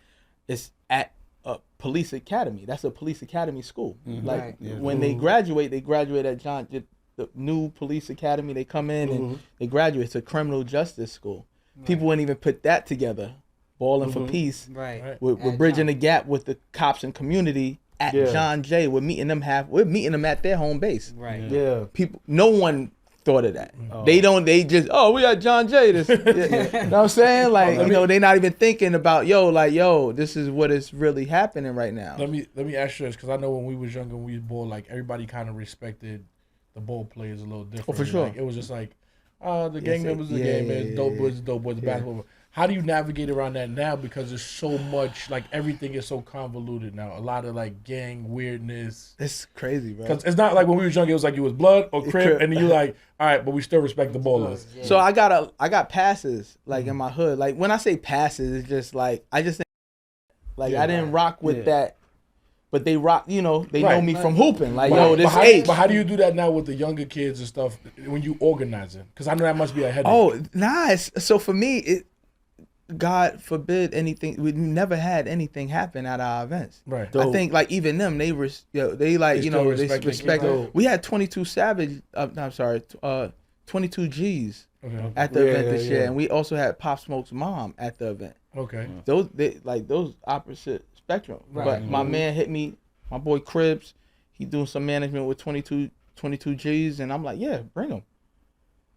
is at a police academy. That's a police academy school. Like when they graduate at John, the new police academy. They come in and they graduate. It's a criminal justice school. People wouldn't even put that together. Ballin4peace. We're bridging the gap with the cops and community at John Jay. We're meeting them at their home base. People, no one thought of that. They just, we at John Jay. You know what I'm saying? Like, they not even thinking about, this is what is really happening right now. Let me ask you this, because I know when we was younger, when we was ball, like, everybody kind of respected the ball players a little different. For sure. Like, it was just like, the gang members of the game, man. Dope boys, basketball. How do you navigate around that now? Because there's so much, like everything is so convoluted now. A lot of like gang weirdness. It's crazy, bro. Because it's not like when we was young, it was like you was blood or crib, and then you like, all right, but we still respect the ballers. Yeah. So I got passes like in my hood. Like when I say passes, it's just like I just think like I didn't rock with that, but they rock. You know, they know me from hooping. Like this age. But how do you do that now with the younger kids and stuff when you organizing? Because I know that must be a headache. Oh, nice. So for me, God forbid anything. We never had anything happen at our events. Right. I think like even them, they respect. We had 22 Savage. I'm sorry, 22 G's at the event this year, and we also had Pop Smoke's mom at the event. Okay. Those opposite spectrum. Right. But my man hit me. My boy Cribs, he doing some management with 22 G's, and I'm like, yeah, bring them.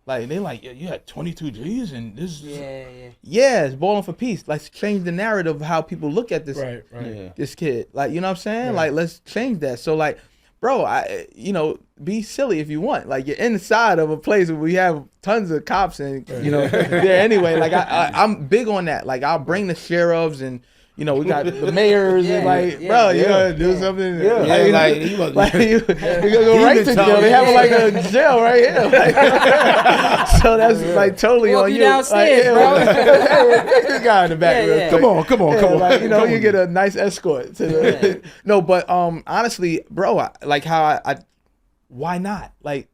Like they like, yeah, you had 22 G's and this. Yeah, it's Ballin4peace. Let's change the narrative of how people look at this. Right. This kid, like you know what I'm saying? Right. Like let's change that. So like, bro, be silly if you want. Like you're inside of a place where we have tons of cops and there anyway. Like I'm big on that. Like I'll bring the sheriffs and. We got the mayors and bro, you gotta do something. You gonna go right to jail. They have like a jail right here. So that's like totally on you. Downstairs, bro. Take this guy in the back. Real quick. Come on. Like, you get a nice escort to the. No, but honestly, bro, why not? Like,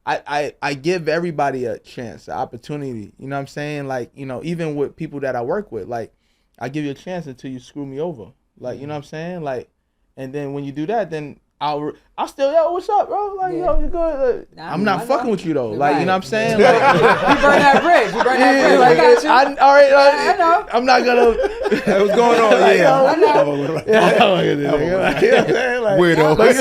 I give everybody a chance, an opportunity. You know what I'm saying? Like, even with people that I work with, like. I give you a chance until you screw me over. Like, you know what I'm saying? Like, and then when you do that, then I'll still, what's up, bro? Like, you good? I'm not fucking with you, though. Like, you know what I'm saying? Like, you burn that bridge. Like, I all right, I know. I'm not going to. What's going on? I know. Weirdo. I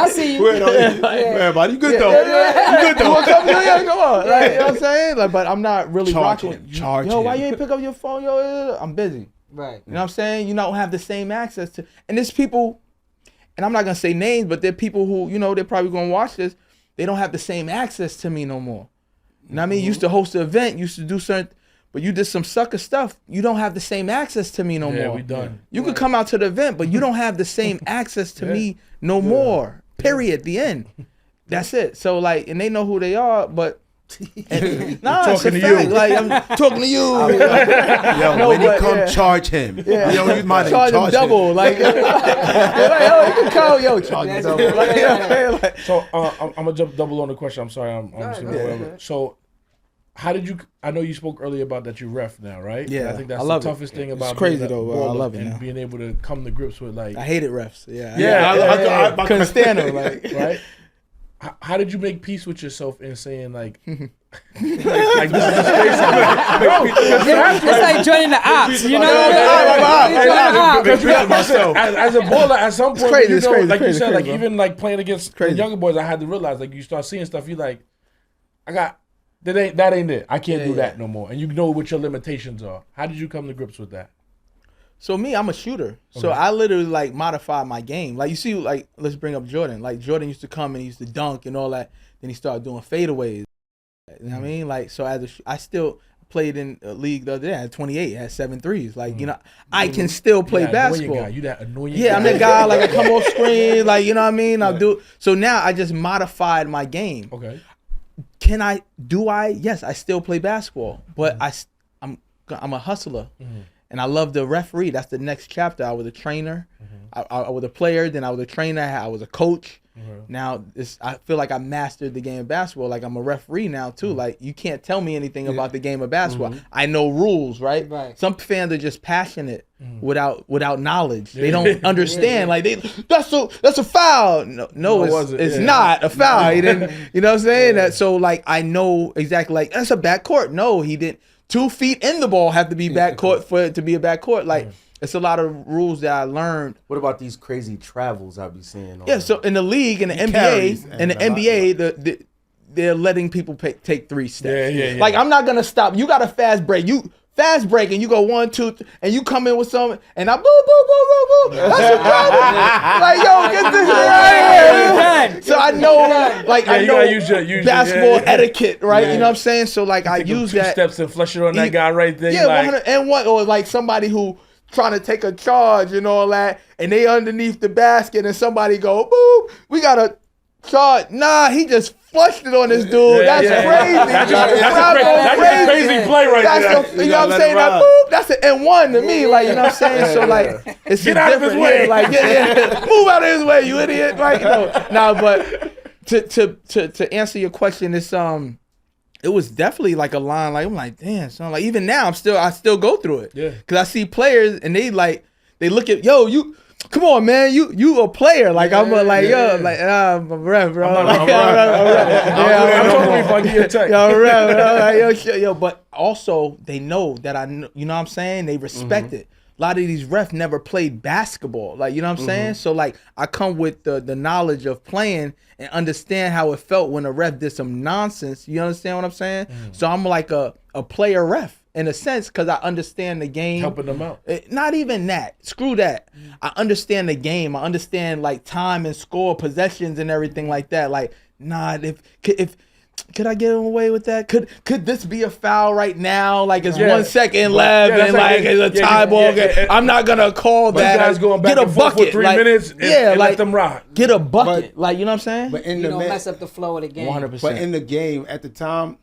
see you. Weirdo. Man, buddy, you good though. You good though. Come on. Like, you know what I'm saying? Like, but I'm not really rocking. Yo, why you ain't pick up your phone? Yo, I'm busy. Right. You know what I'm saying? You don't have the same access to. And there's people, and I'm not going to say names, but there are people who, they're probably going to watch this. They don't have the same access to me no more. You know what I mean? You used to host an event, used to do certain, but you did some sucker stuff. You don't have the same access to me no more. Yeah, we done. You could come out to the event, but you don't have the same access to me no more. Period. The end. That's it. So like, and they know who they are, but talking to you. Like I'm talking to you. Yo, when he come, charge him. Yeah. Yo, you might charge him double. Like, you can call. Yo, charge him double. Like, so I'm gonna jump double on the question. I'm sorry. I'm whatever. So. How did you? I know you spoke earlier about that you ref now, right? Yeah, and I think that's the toughest thing about it's crazy though. I love it and now. being able to come to grips with like. I hated refs. Yeah. I couldn't stand them. Like, right? How did you make peace with yourself in saying like this is disgraceful? It's like joining the ops. You know, as a baller, at some point, crazy, like you said, like bro. even like playing against the younger boys, I had to realize like you start seeing stuff. You like, that ain't it. I can't do that no more. And you know what your limitations are. How did you come to grips with that? So me, I'm a shooter. Okay. So I literally like modified my game. Like you see, like let's bring up Jordan. Like Jordan used to come and he used to dunk and all that. Then he started doing fadeaways. You know what I mean? Like so, I still played in a league the other day. I had 28, had 7 threes. Like I can still play basketball. You that annoying guy. Yeah, I'm that guy. Like I come off screen. Like you know what I mean? I'll do. So now I just modified my game. Okay. Yes, I still play basketball, but I'm a hustler. And I love the referee. That's the next chapter. I was a trainer. I was a player. Then I was a trainer. I was a coach. Now I feel like I mastered the game of basketball. Like I'm a referee now too. Like you can't tell me anything about the game of basketball. I know rules, right? Some fans are just passionate without knowledge. They don't understand. Like that's a foul. No, it's not a foul. He didn't. You know what I'm saying? That so like I know exactly. Like that's a backcourt. No, he didn't. 2 feet in the ball have to be backcourt for it to be a backcourt. Like it's a lot of rules that I learned. What about these crazy travels I be seeing? So in the league, in the NBA, they're letting people take 3 steps. Like I'm not gonna stop. You got a fast break. You fast break and you go 1, 2, and you come in with something and I boo, boo, boo, boo, boo. That's a problem. Like, yo, get this right here. So I know, like, I know basketball etiquette, right? You know what I'm saying? So, like, I use that. 2 steps and flush it on that guy right there. Yeah, like, and what, or like somebody who trying to take a charge and all that, and they underneath the basket and somebody go, boop, we got to charge. Nah, he just flushed it on this dude. That's crazy. That's a crazy play right there. You know what I'm saying? That, boop, that's an N1 to me. Like, you know what I'm saying? So, like, it's get out of his way. Like, move out of his way, you idiot. Right? But to answer your question, it's it was definitely like a line. Like, I'm like, damn, son. Like, even now, I still go through it. Yeah. Cause I see players and they look at, yo, you. Come on, man, you a player. Like, I'm a ref, bro. I'm yo, but also they know that you know what I'm saying? They respect it. A lot of these refs never played basketball. Like, you know what I'm saying? So, like, I come with the knowledge of playing and understand how it felt when a ref did some nonsense. You understand what I'm saying? So I'm like a player ref. In a sense, because I understand the game. Helping them out. Not even that. Screw that. I understand the game. I understand, like, time and score, possessions and everything like that. Like, nah, if could I get away with that? Could this be a foul right now? Like, it's 1 second left and, like, it's a tie ball game. I'm not going to call that. Guys going back get a and forth bucket. For 3 minutes and let them rock. Get a bucket. Like, you know what I'm saying? But you don't mess up the flow of the game. 100%. But in the game, at the time,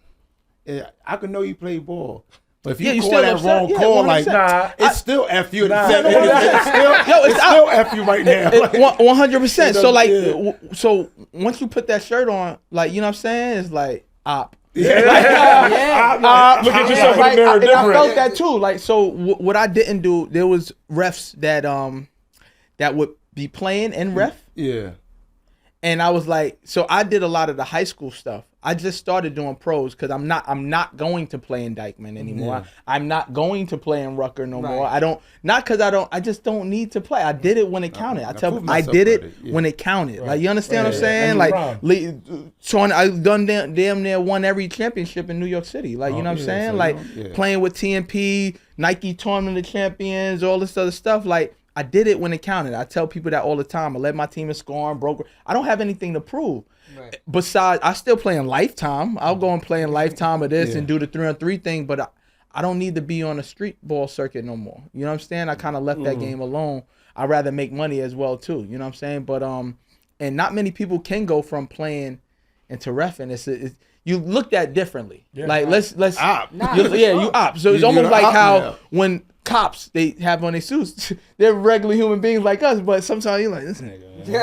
I could know you play ball. But if you you call still that upset? wrong Yeah, call, 100%. like, it's still F you. It's still F you right now. 100%. So, like, so once you put that shirt on, like, you know what I'm saying? It's like, op. Look at yourself in the mirror different. I felt that too. Like, so what I didn't do, there was refs that would be playing in ref. Yeah. And I was like, so I did a lot of the high school stuff. I just started doing pros because I'm not going to play in Dykeman anymore. Yeah. I'm not going to play in Rucker no more. I just don't need to play. I did it when it counted. I did it when it counted. Right. Like, you understand what I'm saying? Like, so I've done damn near won every championship in New York City. Like, you know what I'm saying? So like, playing with TNP, Nike Tournament of Champions, all this other stuff. Like, I did it when it counted. I tell people that all the time. I led my team in scoring, broke. I don't have anything to prove. Right. Besides, I still play in Lifetime. I'll go and play in Lifetime of this and do the 3-on-3 thing, but I don't need to be on the street ball circuit no more. You know what I'm saying? I kind of left that game alone. I'd rather make money as well too. You know what I'm saying? But and not many people can go from playing into reffing. It's you looked at differently. Yeah. Like let's op. You op. So it's almost like how when cops, they have on their suits. They're regular human beings like us, but sometimes you're like, this nigga. And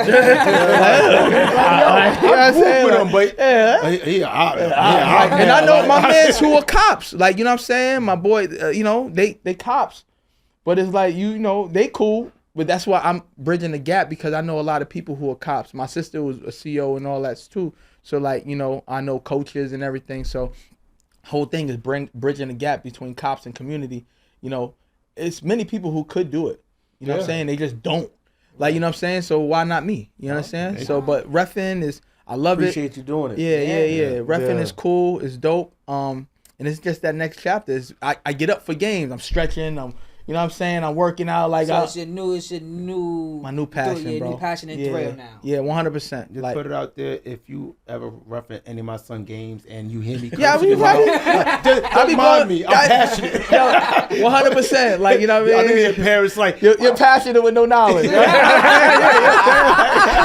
I know my mans who are cops. Like, you know what I'm saying? My boy, they cops. But it's like, they cool. But that's why I'm bridging the gap, because I know a lot of people who are cops. My sister was a CEO and all that too. So, like, I know coaches and everything. So whole thing is bridging the gap between cops and community. It's many people who could do it. You know what I'm saying? They just don't. Like, you know what I'm saying? So why not me? You understand? So, but reffing is, I love Appreciate you doing it. Yeah. Reffing is cool. It's dope. And it's just that next chapter. I get up for games. I'm stretching. You know what I'm saying? I'm working out like. So it's your new. My new passion, bro. New passion and thrill now. Yeah, 100%. Just put it out there. If you ever reference any of my son games and you hear me, I'll be remind me. I'm passionate. 100%. Like, you know what I mean? I think your parents like you're passionate with no knowledge. It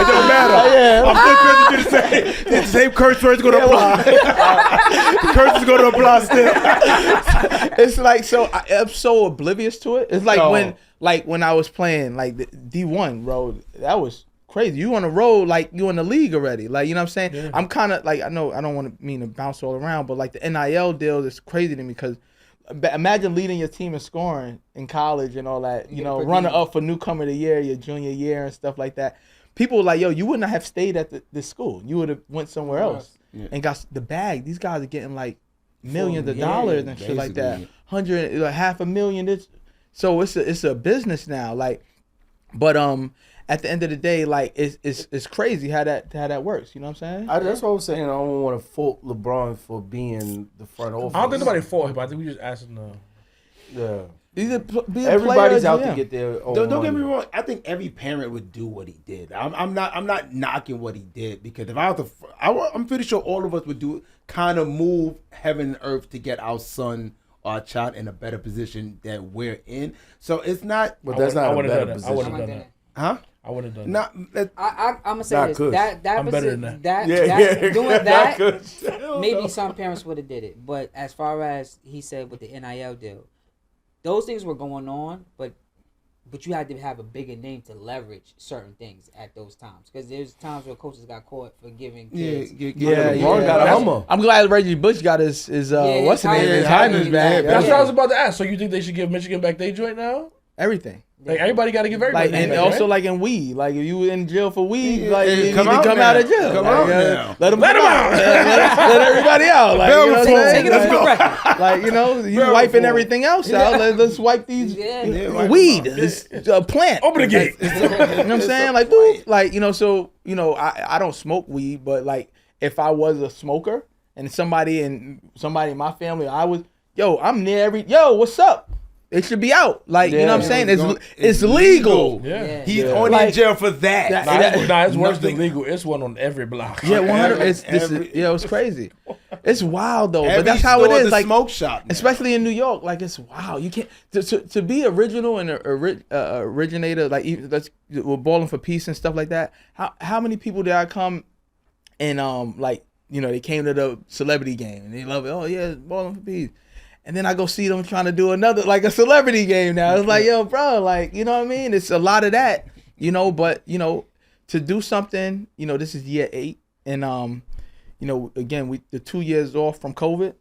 don't matter. I'm still going to do the same curse words going to apply. The curse is going to apply still. It's like, I'm so oblivious to it. It's like when I was playing like the D1, bro, that was crazy. You on the road, like you in the league already. Like, you know what I'm saying? Yeah. I'm kind of like, I know I don't want to mean to bounce all around, but like the NIL deals is crazy to me, because imagine leading your team in scoring in college and all that, running up for newcomer of the year, your junior year and stuff like that. People were like, yo, you wouldn't have stayed at this school. You would have went somewhere else and got the bag. These guys are getting like millions of dollars and shit like that. $500,000. So it's a business now. Like, but at the end of the day, like it's crazy how that works. You know what I'm saying? That's what I was saying. I don't want to fault LeBron for being the front office. I don't think nobody fault him. I think we just asked him to. Yeah. Either be a Everybody's player or out to GM. get their own Don't get money. me wrong. I think every parent would do what he did. I'm not knocking what he did because if I was I'm pretty sure all of us would do kind of move heaven and earth to get our son or our child in a better position than we're in. So it's not. But that's not a better position. I would have done that. Huh? I would have done Not. I'm gonna say Not this. good. That I'm better than position, that. doing that. Not good. Maybe some parents would have did it, but as far as he said with the NIL deal, those things were going on, but you had to have a bigger name to leverage certain things at those times because there's times where coaches got caught for giving kids. LeBron got a Hummer. I'm glad Reggie Bush got his what's the name? His Heisman back. That's what I was about to ask. So you think they should give Michigan back their joint now? Everything. Like everybody got to give everybody. Like and back, also right? like in weed, like if you in jail for weed, like you need to come out come now. out of jail. Come Like, out now. Let them out. let everybody out. Like, you know what I'm Take saying? it off the record. Like, you know, you Barrel wiping full. everything else out. Let's wipe these weed. It's a plant. Open the gate. You know what I'm saying? Like, dude, like, you know, so, you know, I don't smoke weed, but like if I was a smoker and somebody in my family, I'm near what's up? It should be out. Like, you know what I'm saying? It's legal. Yeah. He's only in jail for that. It's worse than legal. It's one on every block. Yeah, 100. It's crazy. It's wild though, but that's how it is. Like smoke shop, now. especially in New York. Like it's wild. You can't to be original and originator. Like we're Ballin4peace and stuff like that. How many people did I come and like you know they came to the celebrity game and they love it. Oh yeah, Ballin4peace. And then I go see them trying to do another, like a celebrity game now. It's like, yo, bro, like, you know what I mean? It's a lot of that, you know, but, you know, to do something, you know, this is year 8. And, you know, again, the 2 years off from COVID,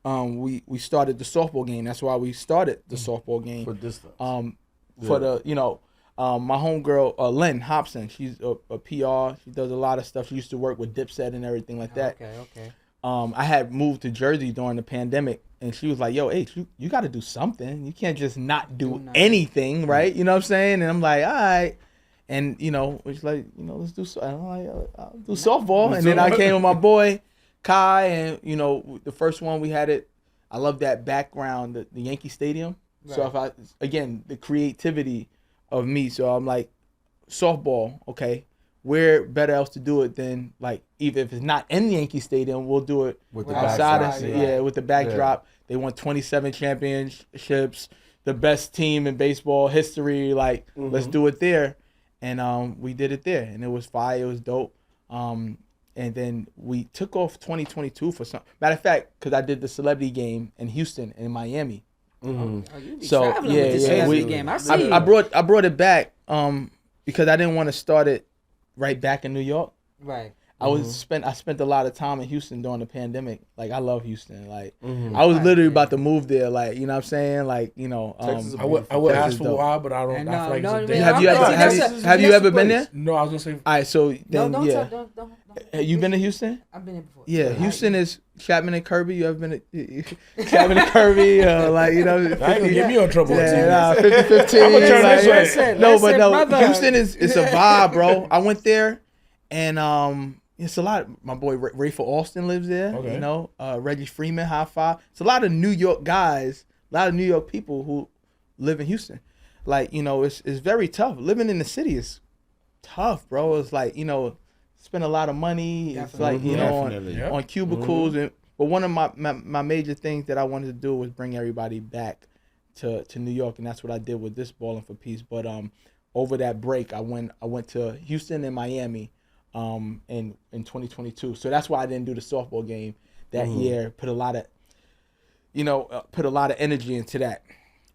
we started the softball game. That's why we started the softball game. For distance. For the, you know, my homegirl, Lynn Hobson, she's a PR. She does a lot of stuff. She used to work with Dipset and everything like that. Okay. I had moved to Jersey during the pandemic, and she was like, yo, H, you got to do something. You can't just not do anything, right? You know what I'm saying? And I'm like, all right. And, you know, it's like, you know, let's do so. I'm like, I'll do softball. And then I came with my boy, Kai, and, you know, the first one we had it. I love that background, the Yankee Stadium. Right. So again, the creativity of me. So I'm like, softball, okay. Where better else to do it than like even if it's not in the Yankee Stadium, we'll do it With the outside with the backdrop. Yeah. They won 27 championships, the best team in baseball history. Like let's do it there, and we did it there, and it was fire. It was dope. And then we took off 2022 for some matter of fact because I did the celebrity game in Houston and in Miami. Oh, you be traveling with this celebrity game. I see. I brought it back because I didn't want to start it right back in New York. Right. I spent a lot of time in Houston during the pandemic. Like I love Houston. Like I was literally about to move there. Like you know what I'm saying. Like you know. I would ask for a while, but I don't. I feel like it's a Have you ever been there? No, I was gonna say. All right, so then don't yeah. don't. Have you been to Houston? I've been there before. Yeah, Houston is Chapman and Kirby. You ever been to Chapman and Kirby? Like you know, 50, I ain't gonna get me in trouble. yeah, 50-15. I'm gonna turn this way. No, Houston is it's a vibe, bro. I went there, and it's a lot. My boy Rayful Austin lives there. Okay. You know, Reggie Freeman, High Five. It's a lot of New York guys, a lot of New York people who live in Houston. Like you know, it's very tough. Living in the city is tough, bro. It's like you know. Spend a lot of money. It's like you know on cubicles but one of my major things that I wanted to do was bring everybody back to New York, and that's what I did with this Ballin4peace. But over that break I went to Houston and Miami in 2022. So that's why I didn't do the softball game that year. Put a lot of energy into that.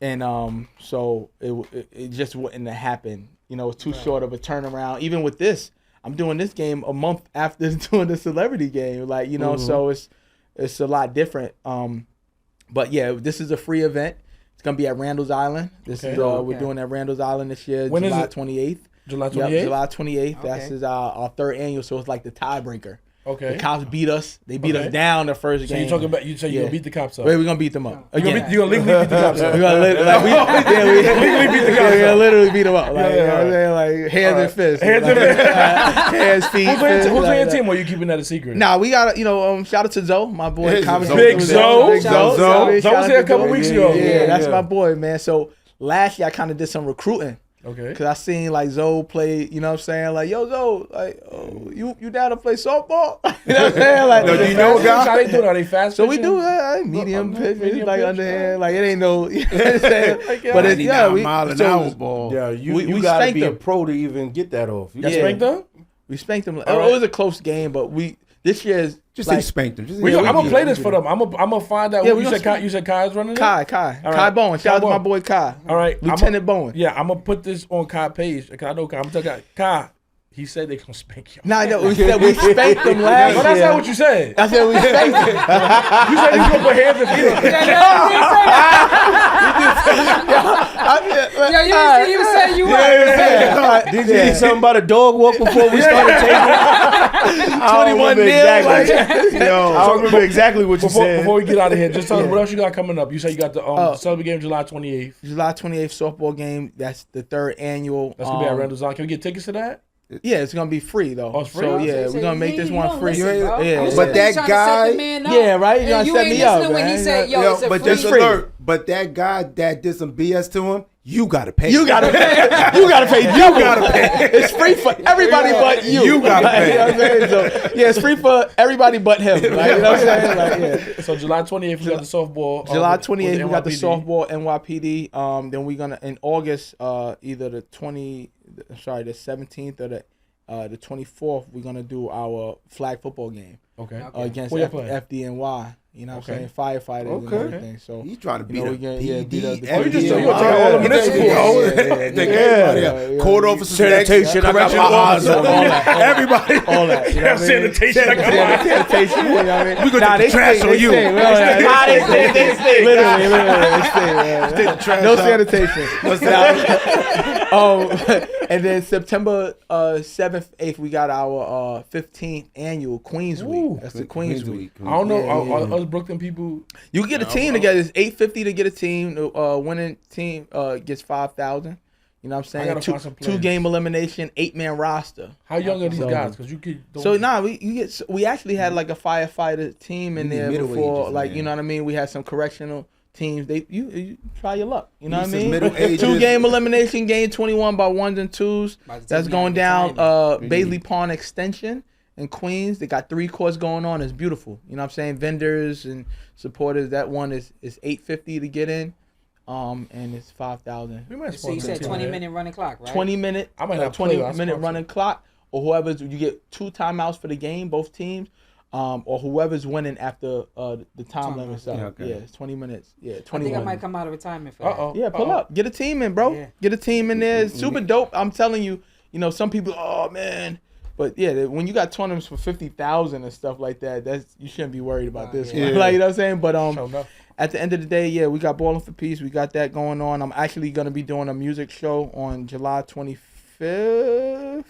And so it just wouldn't have happened. You know, too short of a turnaround. Even with this, I'm doing this game a month after doing the celebrity game. Like, you know, so it's a lot different. But yeah, this is a free event. It's gonna be at Randall's Island. We're doing at Randall's Island this year, July 28th. July 28th? Yep, July 28th. Okay. That's our third annual, so it's like the tiebreaker. Okay. The cops beat us. They beat us down the first So game. you talking about you gonna beat the cops up? Wait, we're gonna beat them up. You gonna legally beat the cops up? We're gonna legally beat the cops up. We're gonna literally beat them up. Like, you know what I'm saying? Like hands and fists. Hands, feet. Who's on your team? Or are you keeping that a secret? Nah, we got shout out to Zoe, my boy. Big Zoe. Zoe. Zoe was here a couple weeks ago. Yeah, that's my boy, man. So last year I kind of did some recruiting. Okay. Cause I seen like Zoe play, you know what I'm saying? Like, yo, Zoe, like, oh, you down to play softball? You know what I'm saying? Like, No, do you know a guy? How they do it? Are they fast? so we do medium pitch, like underhand, like it ain't no, you know what I'm saying? But it's mile an hour ball. Yeah, you we gotta spanked be a them. pro to even get that off. You spanked them? We spanked them. All right. It was a close game, but this year is Just like, say spanked him. I'm gonna play this for them. I'm gonna find out. Yeah, You said Kai's running it? Kai All right. Kai Bowen. Shout out to Bowen. my boy Kai. All right, Lieutenant Bowen. Yeah, I'm gonna put this on Kai page. Cause I know Kai. I'm gonna tell Kai. He said they gonna spank you. Nah, no, we said we spanked them last No, that's year. not what you said. I said we spanked them. You said he's gonna put hands in feet. Yo, you saying you were. Did you hear something about a dog walk before we started taking? 21 nil. Exactly. I don't remember exactly what you said. Before we get out of here, just tell us what else you got coming up. You said you got the Celebrity game July 28th. July 28th softball game. That's the third annual. That's gonna be at Randall's on. Can we get tickets to that? Yeah, it's gonna be free though. Oh, it's free? So Oh, yeah, we're gonna make this one free. Yeah, But that guy, yeah, right. You And gonna you set ain't me up, listening when he man. said, yo, it's a but free. just alert. But that guy that did some BS to him, you gotta pay. You gotta pay. You gotta pay. You gotta pay. It's free for everybody but you. You gotta pay. You know what I'm saying? So, yeah, it's free for everybody but him. Like, you know what I'm saying? Like, yeah. So July 28th, we got the softball. July with 28th, we got the NYPD. softball NYPD. Then we're gonna in August, either the 17th or the 24th, we're gonna do our flag football game Okay. against Who y'all playing? FDNY. You know what I'm Okay. saying? Firefighters and everything. So He's trying to beat we a get PD. Oh, you just you all the municipal. Yeah. Court officers, Sanitation, I got correctional my eyes officers, on everybody. all that. You know what I mean? Sanitation. I got my eyes. Sanitation. You know what I mean? We gonna take the trash on you. They stay. Literally, they stay. No sanitation. And then September 7th, 8th, we got our 15th annual Queens Week. Ooh. That's the Queens Week. I don't know. Are us Brooklyn people? You can get a team together. It's $850 to get a team. The winning team gets $5,000. You know what I'm I gotta saying? find some players. 2-game elimination, 8-man roster. How young are these So- guys? Because you could. So we actually had like a firefighter team in there middle before, ages, like man. you know what I mean. We had some correctional teams. You try your luck. You know what I These is mean. middle ages. 2-game elimination, game 21 by 1s and 2s. By the That's team going down down the Baisley Pond Extension in Queens. They got 3 courts going on. It's beautiful. You know what I'm saying. Vendors and supporters. That one is $850 to get in. And it's $5,000. We might So you said 20-minute running clock, right? 20-minute. I might not play, but I 20-minute sponsor. running clock, or whoever's you get 2 timeouts for the game, both teams, or whoever's winning after the time limit. So okay. yeah, it's 20 minutes. Yeah, I 21. think I might come out of retirement for that. Uh-oh. Yeah, pull up, get a team in, bro. Yeah. Get a team in there. It's super dope. I'm telling you. You know, some people, oh man. But yeah, when you got tournaments for 50,000 and stuff like that, you shouldn't be worried about this yeah. one. Like, you know what I'm saying? But Sure enough. at the end of the day, yeah, we got Ballin4peace. We got that going on. I'm actually going to be doing a music show on July 25th.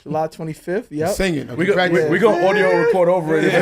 July 25th, yep. Singing. We gonna audio record over it.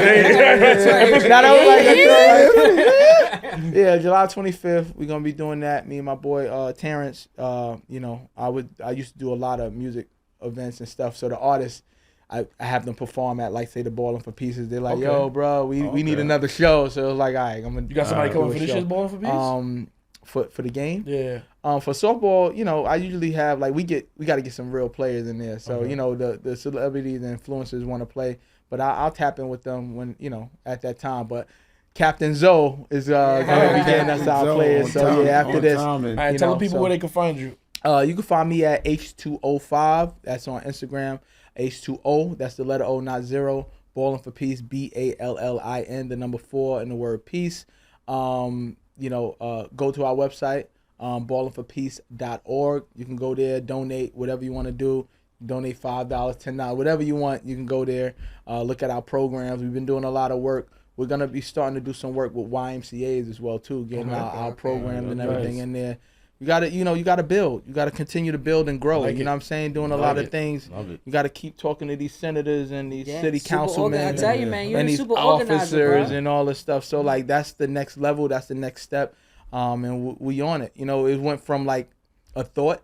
Yeah, July 25th, we're going to be doing that. Me and my boy Terrence, you know, I used to do a lot of music events and stuff. So the artists, I have them perform at, like, say, the Ballin4peace. They're like, Okay. yo, bro, we need another show. So it was like, all right, I'm going to You got somebody coming for a this show. year's Ballin4peace? For the game? Yeah. For softball, you know, I usually have, like, we got to get some real players in there. So, you know, the celebrities and influencers want to play. But I'll tap in with them when, you know, at that time. But Captain Zoe is going to be getting us our players. So, yeah, after this. All right, you tell know, the people so- where they can find you. You can find me at H205. That's on Instagram. H2O. That's the letter O, not 0. Ballin4peace. BALLIN. The number 4 and the word peace. You know, go to our website, ballin4peace.org. You can go there, donate whatever you want to do. Donate $5, $10, whatever you want. You can go there. Look at our programs. We've been doing a lot of work. We're gonna be starting to do some work with YMCA's as well too, getting our programs and everything in there you gotta build. You gotta continue to build and grow. You know what I'm saying? Doing a lot of things. You gotta keep talking to these senators and these city councilmen. I tell you, man, you're and these super officers and all this stuff. So like that's the next level. That's the next step. And we on it. You know, it went from like a thought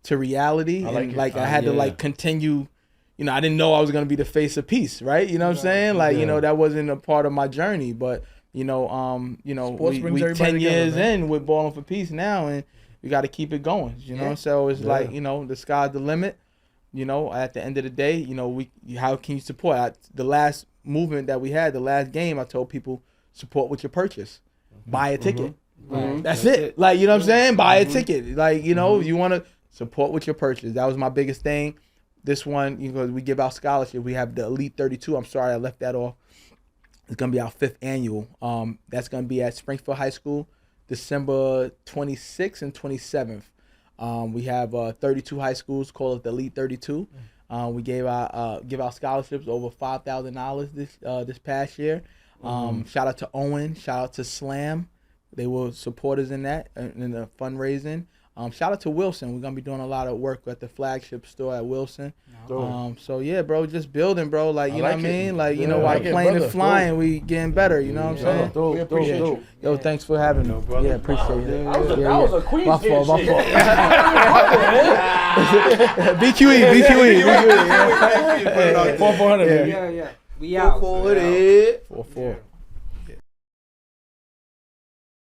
to reality, and like I had to like continue. You know, I didn't know I was gonna be the face of peace, right? You know what I'm saying? Like, you know, that wasn't a part of my journey, but we 10 years in with Ballin4peace now, and we got to keep it going. You know, so it's like, you know, the sky's the limit. You know, at the end of the day, you know, how can you support? The last movement that we had, the last game, I told people support with your purchase, buy a ticket. That's it. Like, you know what I'm saying? Buy a ticket. Like, you know, you want to support with your purchase. That was my biggest thing. This one, you know, we give out scholarships. We have the Elite 32. I'm sorry I left that off. It's going to be our 5th annual. That's going to be at Springfield High School, December 26th and 27th. We have 32 high schools, call it the Elite 32. We give out scholarships over $5,000 this past year. Shout out to Owen. Shout out to Slam. They were supporters in that, in the fundraising. Shout out to Wilson. We're gonna be doing a lot of work at the flagship store at Wilson. So yeah, bro, just building, bro. Like, you know what I mean? Like, you know, while plane is flying, we getting better. You know what I'm saying? We appreciate you. Yo, thanks for having me. Yeah, appreciate it. That was a Queens My fault. BQE. 400. Yeah. We out. 4-4.